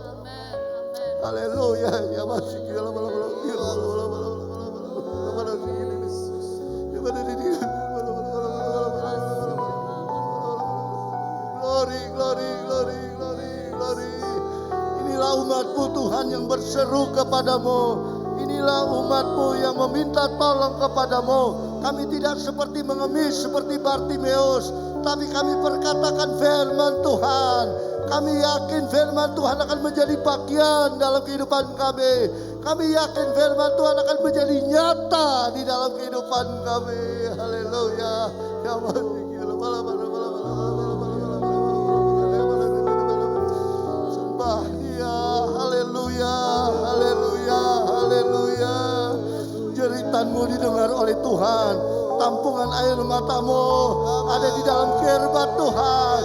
Haleluya. Ya masih Glory. Inilah umat-Mu Tuhan yang berseru kepadamu. Inilah umat-Mu yang meminta tolong kepadamu. Kami tidak seperti mengemis seperti Bartimeus, tapi kami perkatakan firman Tuhan. Kami yakin firman Tuhan akan menjadi bagian dalam kehidupan kami. Kami yakin firman Tuhan akan menjadi nyata di dalam kehidupan kami. Haleluya. Ya jeritanmu didengar oleh Tuhan. Tampungan air matamu ada di dalam kirbat Tuhan.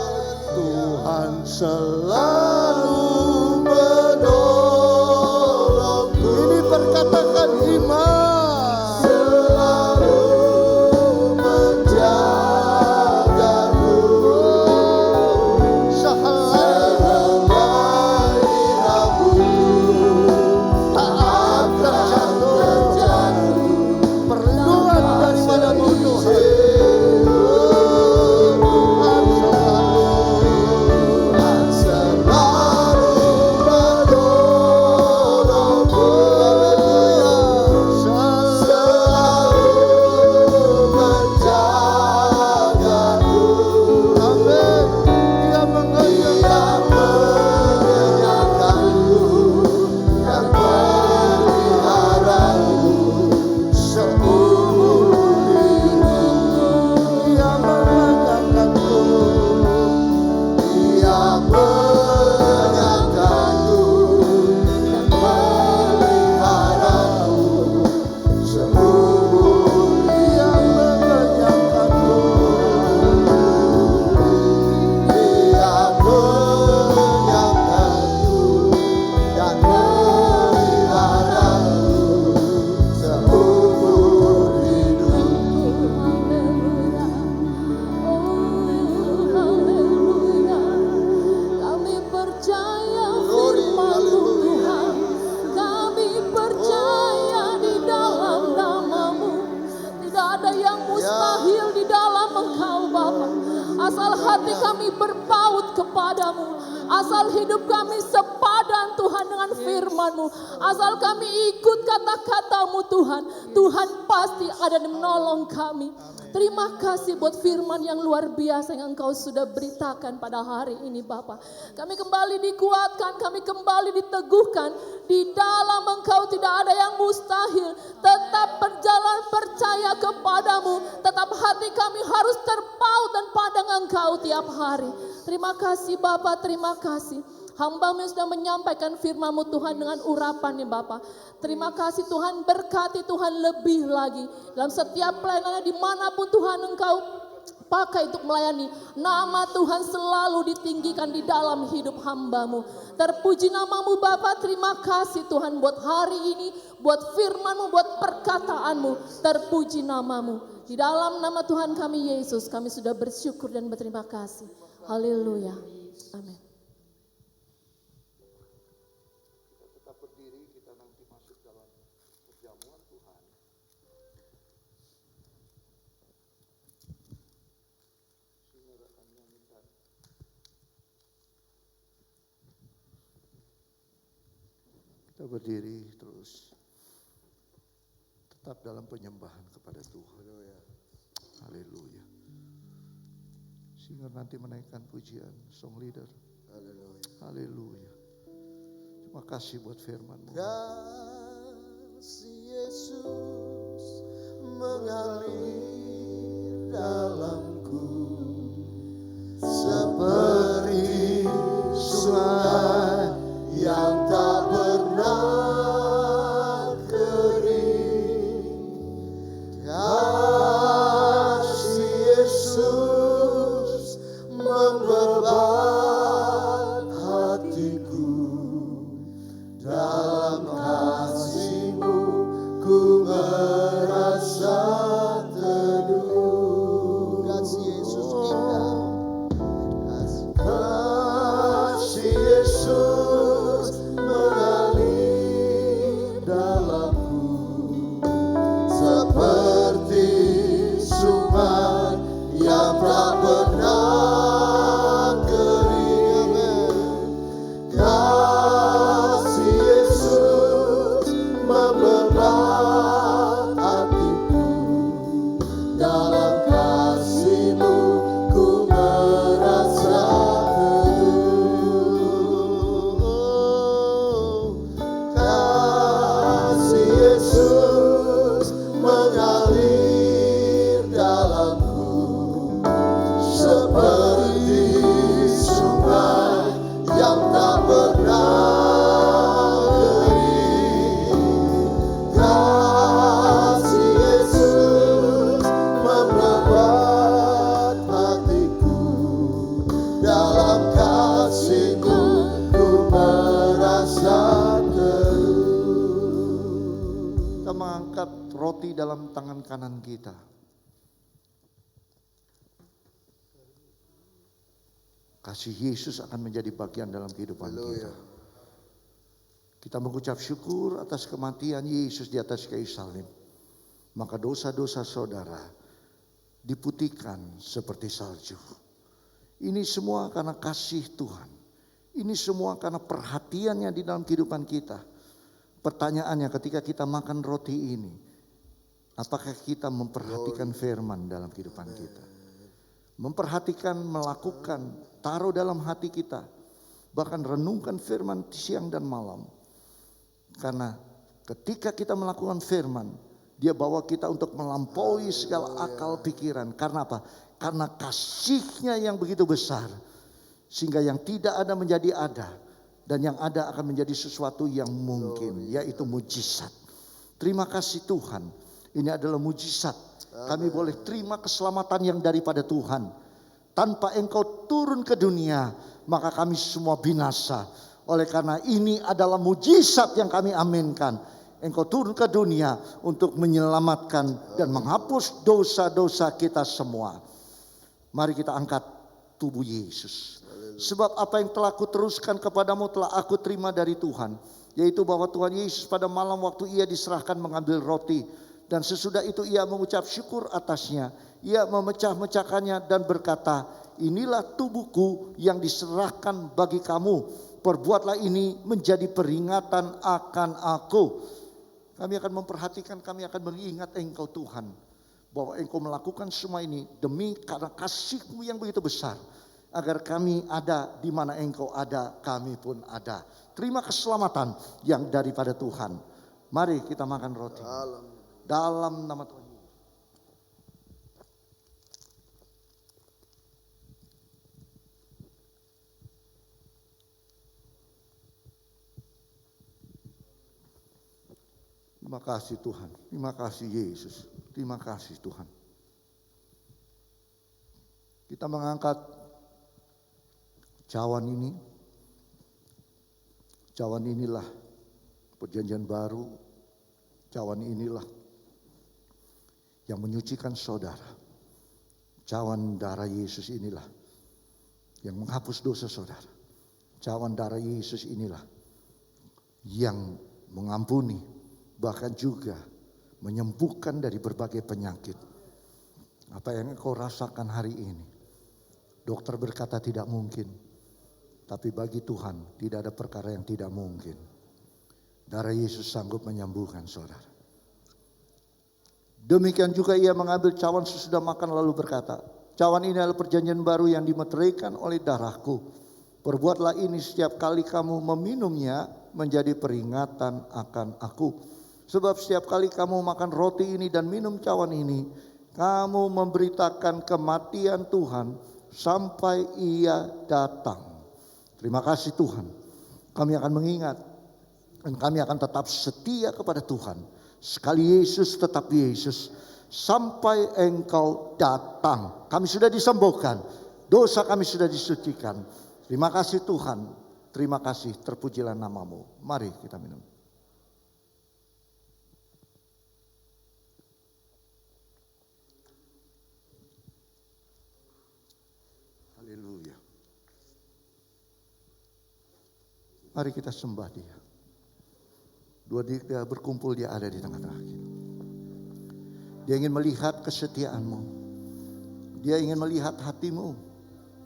Tuhan selalu menolongku. Ini perkatakan iman. Selalu menjagaku. Sehelai rambutku tak akan terjatuh. Perlindungan daripada-Mu Tuhan. Asal hati kami berpaut kepadamu, asal hidup kami sepadan Tuhan dengan firman-Mu, asal kami ikut kata-kata-Mu Tuhan, Tuhan pasti ada dan menolong kami. Terima kasih buat firman yang luar biasa yang Engkau sudah beritakan pada hari ini Bapa. Kami kembali dikuatkan, kami kembali diteguhkan. Di dalam Engkau tidak ada yang mustahil. Tetap berjalan percaya kepadamu. Tetap hati kami harus terpaut dan pandang Engkau tiap hari. Terima kasih Bapa, terima kasih. Hamba-Mu yang sudah menyampaikan firman-Mu Tuhan dengan urapan nih Bapa. Terima kasih Tuhan, berkati Tuhan lebih lagi. Dalam setiap pelayanan dimanapun Tuhan Engkau pakai untuk melayani. Nama Tuhan selalu ditinggikan di dalam hidup hamba-Mu. Terpuji nama-Mu Bapa, terima kasih Tuhan buat hari ini, buat firman-Mu, buat perkataan-Mu. Terpuji nama-Mu. Di dalam nama Tuhan kami Yesus, kami sudah bersyukur dan berterima kasih. Haleluya. Amin. Tetap berdiri, kita nanti masuk dalam perjamuan Tuhan. Sehingga akan nyanyikan. Kita berdiri terus. Tetap dalam penyembahan kepada Tuhan. Haleluya. Sehingga nanti menaikkan pujian song leader. Haleluya. Terima kasih buat firman-Mu. Kasih Yesus mengalir dalamku seperti sungai yang tak pernah kering. Kasih Yesus membebat hatiku. Dalam kasih-Mu ku merasa teduh. Kasih Yesus indah. Kasih Yesus mengalir dalamku seperti sungai yang tak pernah kering. Kasih Yesus membebat hatiku. Dalam kasih-Mu ku merasa teduh. Kasih Yesus mengalir dalamku seperti sungai yang tak pernah kering. Kasih Yesus membebat hatiku. Dalam kasih-Mu ku merasa teduh. Kita mengangkat roti dalam tangan kanan kita. Kasih Yesus akan menjadi bagian dalam kehidupan kita. Kita mengucap syukur atas kematian Yesus di atas kayu salib. Maka dosa-dosa saudara diputihkan seperti salju. Ini semua karena kasih Tuhan. Ini semua karena perhatiannya di dalam kehidupan kita. Pertanyaannya ketika kita makan roti ini, apakah kita memperhatikan firman dalam kehidupan kita? Memperhatikan, melakukan, taruh dalam hati kita. Bahkan renungkan firman siang dan malam. Karena ketika kita melakukan firman, dia bawa kita untuk melampaui segala akal pikiran. Karena apa? Karena kasih-Nya yang begitu besar. Sehingga yang tidak ada menjadi ada. Dan yang ada akan menjadi sesuatu yang mungkin. Yaitu mujizat. Terima kasih Tuhan. Ini adalah mujizat. Kami boleh terima keselamatan yang daripada Tuhan. Tanpa Engkau turun ke dunia, maka kami semua binasa. Oleh karena ini adalah mujizat yang kami aminkan. Engkau turun ke dunia untuk menyelamatkan dan menghapus dosa-dosa kita semua. Mari kita angkat tubuh Yesus. Sebab apa yang telah kuteruskan kepadamu telah aku terima dari Tuhan. Yaitu bahwa Tuhan Yesus pada malam waktu ia diserahkan mengambil roti. Dan sesudah itu ia mengucap syukur atasnya. Ia memecah-mecahkannya dan berkata, inilah tubuhku yang diserahkan bagi kamu. Perbuatlah ini menjadi peringatan akan aku. Kami akan memperhatikan, kami akan mengingat Engkau Tuhan. Bahwa Engkau melakukan semua ini demi karena kasih-Mu yang begitu besar. Agar kami ada di mana Engkau ada, kami pun ada. Terima keselamatan yang daripada Tuhan. Mari kita makan roti. Dalam nama Tuhan. Terima kasih Tuhan. Terima kasih Yesus. Terima kasih Tuhan. Kita mengangkat cawan ini. Cawan inilah perjanjian baru. Cawan inilah yang menyucikan saudara. Cawan darah Yesus inilah yang menghapus dosa saudara. Cawan darah Yesus inilah yang mengampuni, bahkan juga menyembuhkan dari berbagai penyakit. Apa yang engkau rasakan hari ini, dokter berkata tidak mungkin, tapi bagi Tuhan tidak ada perkara yang tidak mungkin. Darah Yesus sanggup menyembuhkan saudara. Demikian juga ia mengambil cawan sesudah makan lalu berkata, cawan ini adalah perjanjian baru yang dimeteraikan oleh darahku. Perbuatlah ini setiap kali kamu meminumnya menjadi peringatan akan aku. Sebab setiap kali kamu makan roti ini dan minum cawan ini, kamu memberitakan kematian Tuhan sampai ia datang. Terima kasih Tuhan. Kami akan mengingat dan kami akan tetap setia kepada Tuhan. Sekali Yesus tetap Yesus sampai engkau datang. Kami sudah disembuhkan, dosa kami sudah disucikan. Terima kasih Tuhan, terima kasih, terpujilah namamu. Mari kita minum. Haleluya. Mari kita sembah Dia. Dua dia berkumpul, Dia ada di tengah-tengah kita. Dia ingin melihat kesetiaanmu. Dia ingin melihat hatimu.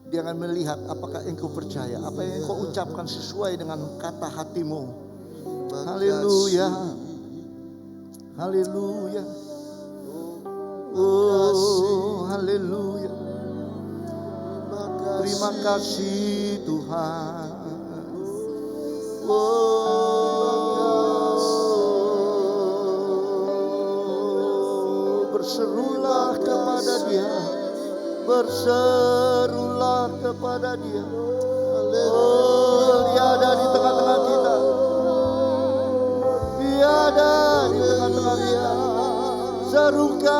Dia akan melihat apakah engkau percaya, apa yang engkau ucapkan sesuai dengan kata hatimu. Haleluya. Haleluya. Oh, haleluya. Terima kasih Tuhan. Berserulah kepada Dia, berserulah kepada Dia. Oh, Dia ada di tengah-tengah kita. Dia ada di tengah-tengah kita. Serukan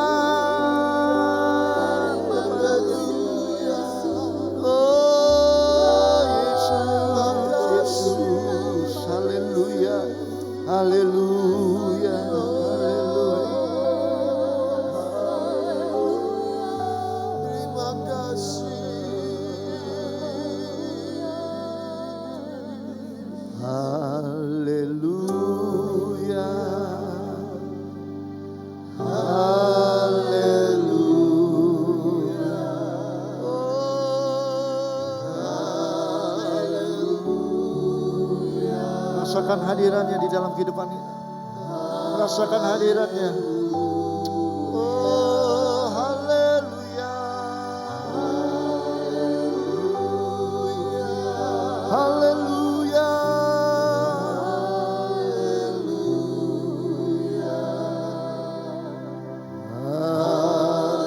kepada Dia. Oh, Yesus, Yesus, haleluya, haleluya, haleluya. Terima kasih. Haleluya. Haleluya. Haleluya. Rasakan hadirannya di dalam kehidupan ini. Rasakan hadirannya. Oh, haleluya. Haleluya.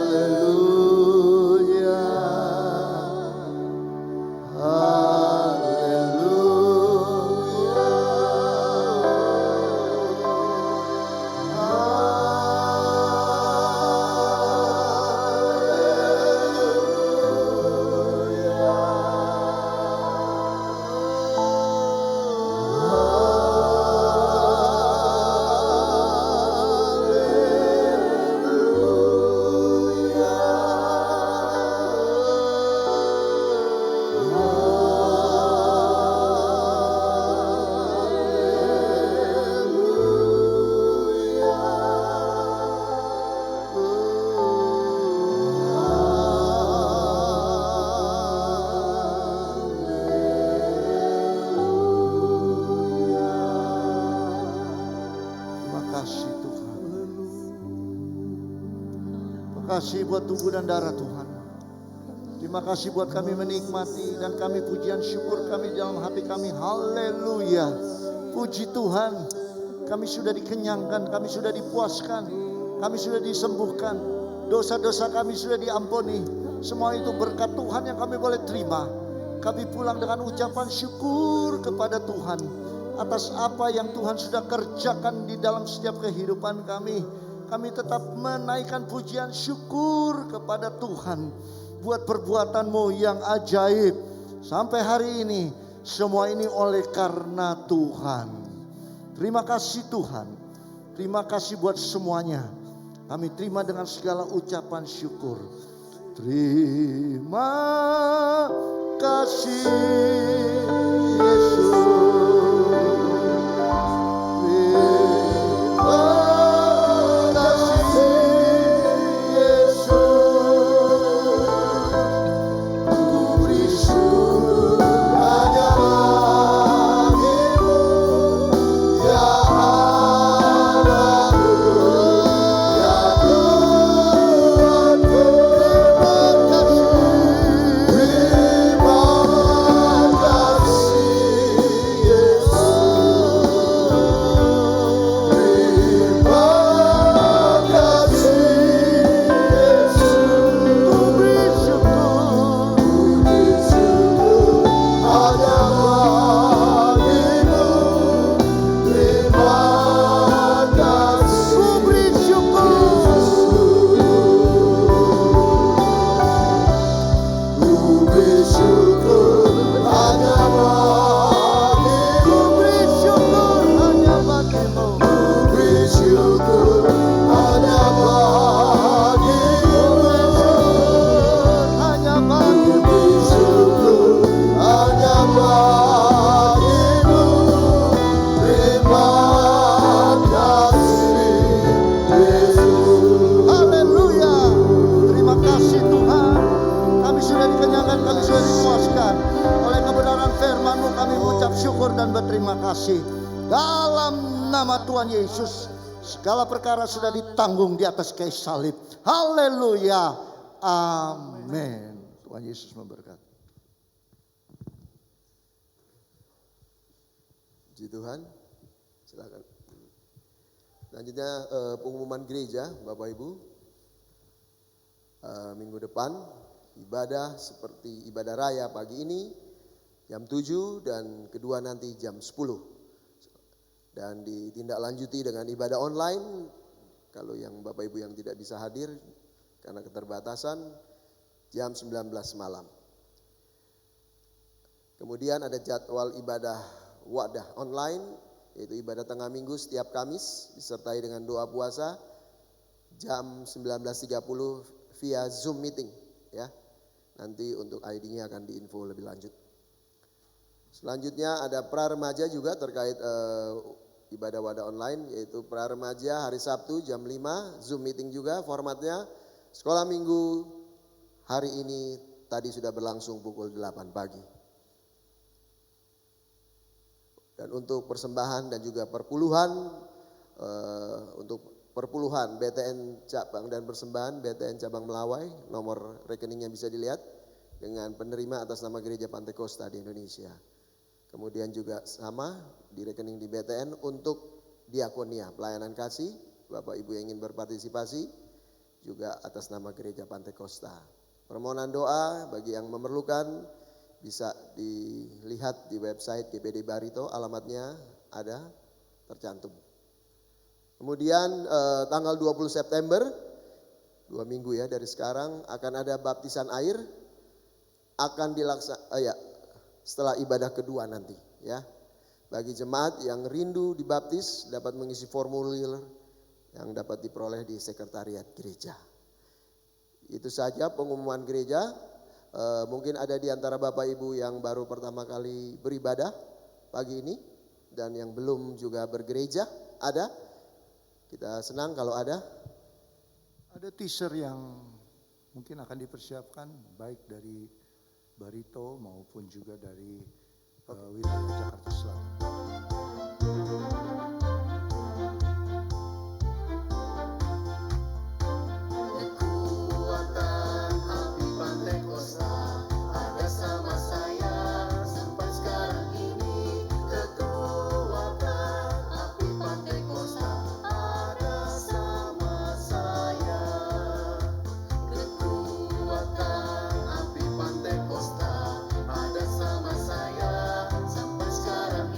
Haleluya. Terima kasih buat tubuh dan darah Tuhan. Terima kasih buat kami menikmati dan kami pujian syukur kami dalam hati kami. Haleluya. Puji Tuhan. Kami sudah dikenyangkan, kami sudah dipuaskan, kami sudah disembuhkan. Dosa-dosa kami sudah diampuni. Semua itu berkat Tuhan yang kami boleh terima. Kami pulang dengan ucapan syukur kepada Tuhan. atas apa yang Tuhan sudah kerjakan di dalam setiap kehidupan kami. Kami tetap menaikkan pujian syukur kepada Tuhan buat perbuatan-Mu yang ajaib. Sampai hari ini, semua ini oleh karena Tuhan. Terima kasih Tuhan. Terima kasih buat semuanya. Kami terima dengan segala ucapan syukur. Terima kasih Yesus. Segala perkara sudah ditanggung di atas kayu salib. Haleluya. Amin. Tuhan Yesus memberkati. Puji Tuhan. Silakan. Selanjutnya pengumuman gereja, Bapak Ibu. Minggu depan ibadah seperti ibadah raya pagi ini jam 7 dan kedua nanti jam 10. Dan ditindaklanjuti dengan ibadah online. Kalau yang Bapak Ibu yang tidak bisa hadir karena keterbatasan, jam 19 malam. Kemudian ada jadwal ibadah wadah online, yaitu ibadah tengah minggu setiap Kamis disertai dengan doa puasa jam 19.30 via Zoom meeting, ya. Nanti untuk ID-nya akan diinfo lebih lanjut. Selanjutnya ada pra remaja juga terkait ibadah wadah online, yaitu pra remaja hari Sabtu jam 5, Zoom meeting juga formatnya. Sekolah minggu hari ini tadi sudah berlangsung pukul 8 pagi. Dan untuk persembahan dan juga perpuluhan, untuk perpuluhan BTN cabang dan persembahan BTN cabang Melawai, nomor rekeningnya bisa dilihat dengan penerima atas nama Gereja Pantai Kosta di Indonesia. Kemudian juga sama di rekening di BTN untuk diakonia, pelayanan kasih, Bapak Ibu yang ingin berpartisipasi juga atas nama Gereja Pantai Kosta. Permohonan doa bagi yang memerlukan bisa dilihat di website GPD Barito, alamatnya ada tercantum. Kemudian tanggal 20 September, 2 minggu ya dari sekarang, akan ada baptisan air, akan setelah ibadah kedua nanti, ya. Bagi jemaat yang rindu dibaptis dapat mengisi formulir yang dapat diperoleh di sekretariat gereja. Itu saja pengumuman gereja. Mungkin ada di antara Bapak Ibu yang baru pertama kali beribadah pagi ini dan yang belum juga bergereja, ada? Kita senang kalau ada. Ada teaser yang mungkin akan dipersiapkan baik dari Barito maupun juga dari wilayah Jakarta Selatan. Sekarang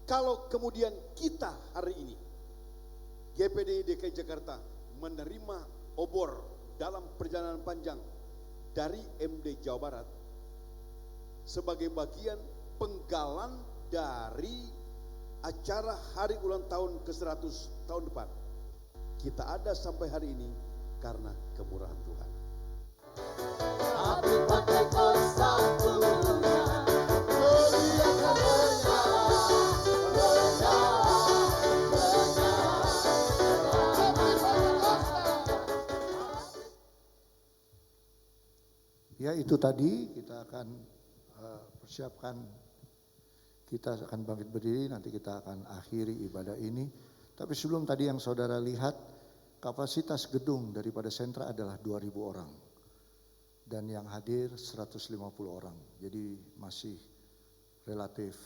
Kalau kemudian kita hari ini, GPDI DKI Jakarta menerima obor dalam perjalanan panjang dari MD Jawa Barat sebagai bagian penggalan dari acara hari ulang tahun ke-100 tahun depan. Kita ada sampai hari ini karena kemurahan Tuhan. Ya, itu tadi kita akan persiapkan, kita akan bangkit berdiri, nanti kita akan akhiri ibadah ini. Tapi sebelum tadi yang saudara lihat, kapasitas gedung daripada sentra adalah 2.000 orang. Dan yang hadir 150 orang. Jadi masih relatif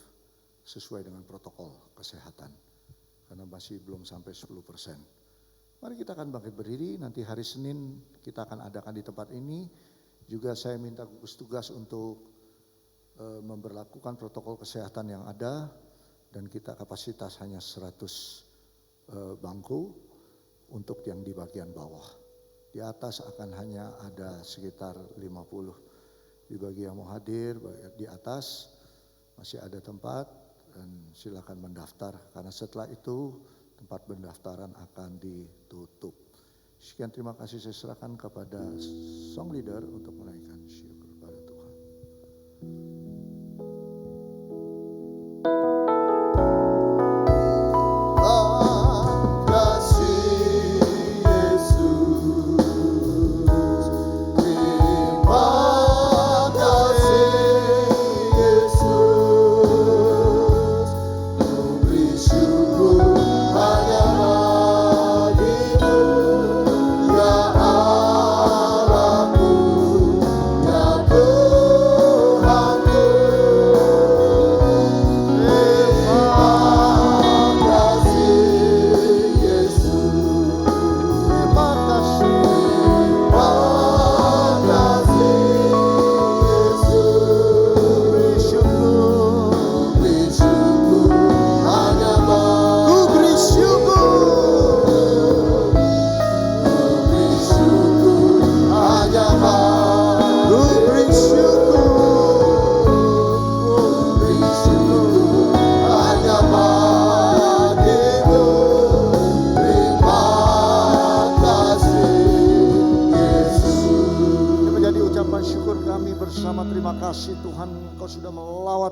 sesuai dengan protokol kesehatan. Karena masih belum sampai 10%. Mari kita akan bangkit berdiri, nanti hari Senin kita akan adakan di tempat ini. Juga saya minta gugus tugas untuk memberlakukan protokol kesehatan yang ada. Dan kita kapasitas hanya 100 bangku untuk yang di bagian bawah. Di atas akan hanya ada sekitar 50. Di bagi yang mau hadir, di atas masih ada tempat dan silakan mendaftar. Karena setelah itu tempat pendaftaran akan ditutup. Sekian, terima kasih, saya serahkan kepada song leader untuk menaikkan syukur pada Tuhan.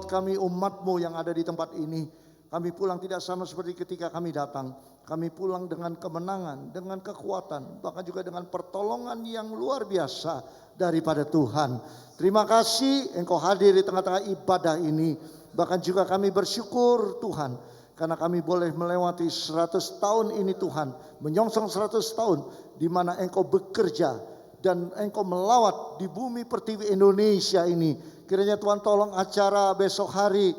Kami umat-Mu yang ada di tempat ini, kami pulang tidak sama seperti ketika kami datang. Kami pulang dengan kemenangan, dengan kekuatan, bahkan juga dengan pertolongan yang luar biasa daripada Tuhan. Terima kasih Engkau hadir di tengah-tengah ibadah ini. Bahkan juga kami bersyukur Tuhan, karena kami boleh melewati 100 tahun ini Tuhan, menyongsong 100 tahun di mana Engkau bekerja dan Engkau melawat di bumi pertiwi Indonesia ini. Kiranya Tuhan tolong acara besok hari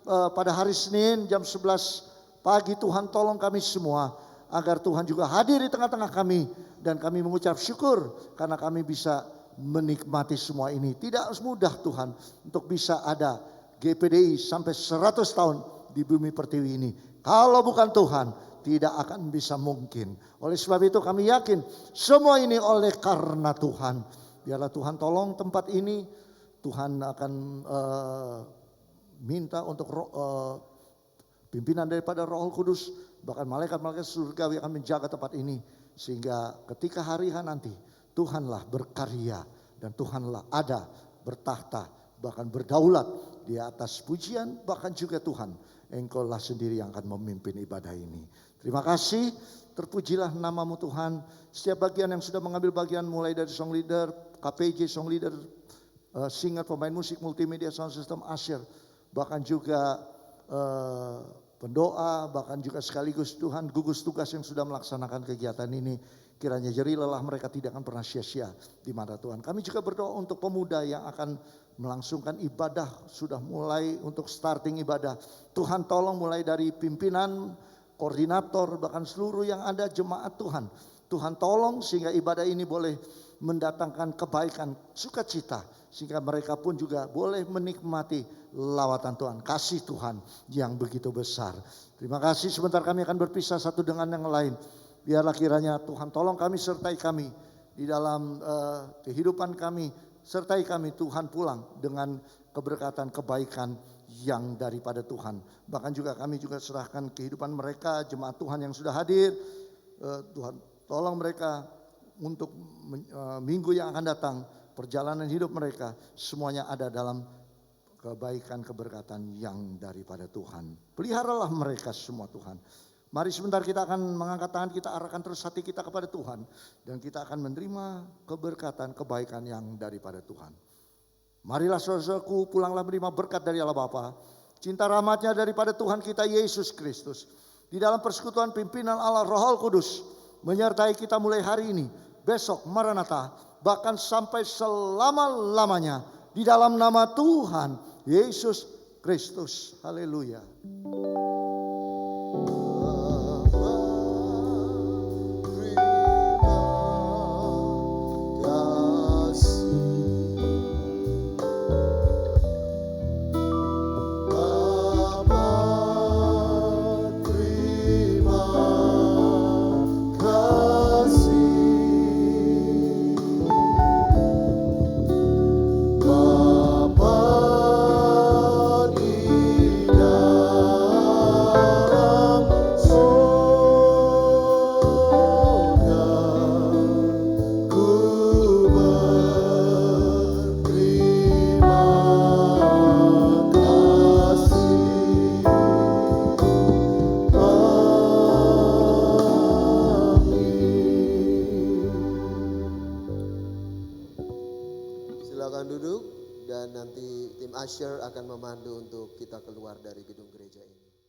pada hari Senin jam 11 pagi, Tuhan tolong kami semua agar Tuhan juga hadir di tengah-tengah kami dan kami mengucap syukur karena kami bisa menikmati semua ini. Tidak mudah Tuhan untuk bisa ada GPDI sampai 100 tahun di bumi pertiwi ini. Kalau bukan Tuhan, tidak akan bisa mungkin. Oleh sebab itu kami yakin semua ini oleh karena Tuhan. Biarlah Tuhan tolong tempat ini. Tuhan akan minta untuk pimpinan daripada Roh Kudus, bahkan malaikat-malaikat surgawi akan menjaga tempat ini. Sehingga ketika hari H nanti, Tuhanlah berkarya dan Tuhanlah ada, bertahta, bahkan berdaulat di atas pujian, bahkan juga Tuhan, Engkau lah sendiri yang akan memimpin ibadah ini. Terima kasih, terpujilah namamu Tuhan. Setiap bagian yang sudah mengambil bagian mulai dari song leader, KPJ, song leader, singer, pemain musik, multimedia, sound system, usher, bahkan juga pendoa, bahkan juga sekaligus Tuhan gugus tugas yang sudah melaksanakan kegiatan ini. Kiranya jerih lelah mereka tidak akan pernah sia-sia di mata Tuhan. Kami juga berdoa untuk pemuda yang akan melangsungkan ibadah, sudah mulai untuk starting ibadah. Tuhan tolong mulai dari pimpinan, koordinator, bahkan seluruh yang ada jemaat Tuhan. Tuhan tolong sehingga ibadah ini boleh mendatangkan kebaikan, sukacita. Sehingga mereka pun juga boleh menikmati lawatan Tuhan, kasih Tuhan yang begitu besar. Terima kasih, sebentar kami akan berpisah satu dengan yang lain. Biarlah kiranya Tuhan tolong kami, sertai kami di dalam kehidupan kami. Sertai kami Tuhan pulang dengan keberkatan, kebaikan yang daripada Tuhan. Bahkan juga kami juga serahkan kehidupan mereka, jemaat Tuhan yang sudah hadir. Tuhan tolong mereka untuk minggu yang akan datang. Perjalanan hidup mereka semuanya ada dalam kebaikan, keberkatan yang daripada Tuhan. Peliharalah mereka semua Tuhan. Mari sebentar kita akan mengangkat tangan, kita arahkan terus hati kita kepada Tuhan. Dan kita akan menerima keberkatan, kebaikan yang daripada Tuhan. Marilah saudaraku, pulanglah menerima berkat dari Allah Bapa. Cinta rahmatnya daripada Tuhan kita Yesus Kristus. Di dalam persekutuan pimpinan Allah Roh Kudus. Menyertai kita mulai hari ini, besok, Maranatha. Bahkan sampai selama-lamanya. Di dalam nama Tuhan Yesus Kristus. Haleluya. Silakan duduk dan nanti tim usher akan memandu untuk kita keluar dari gedung gereja ini.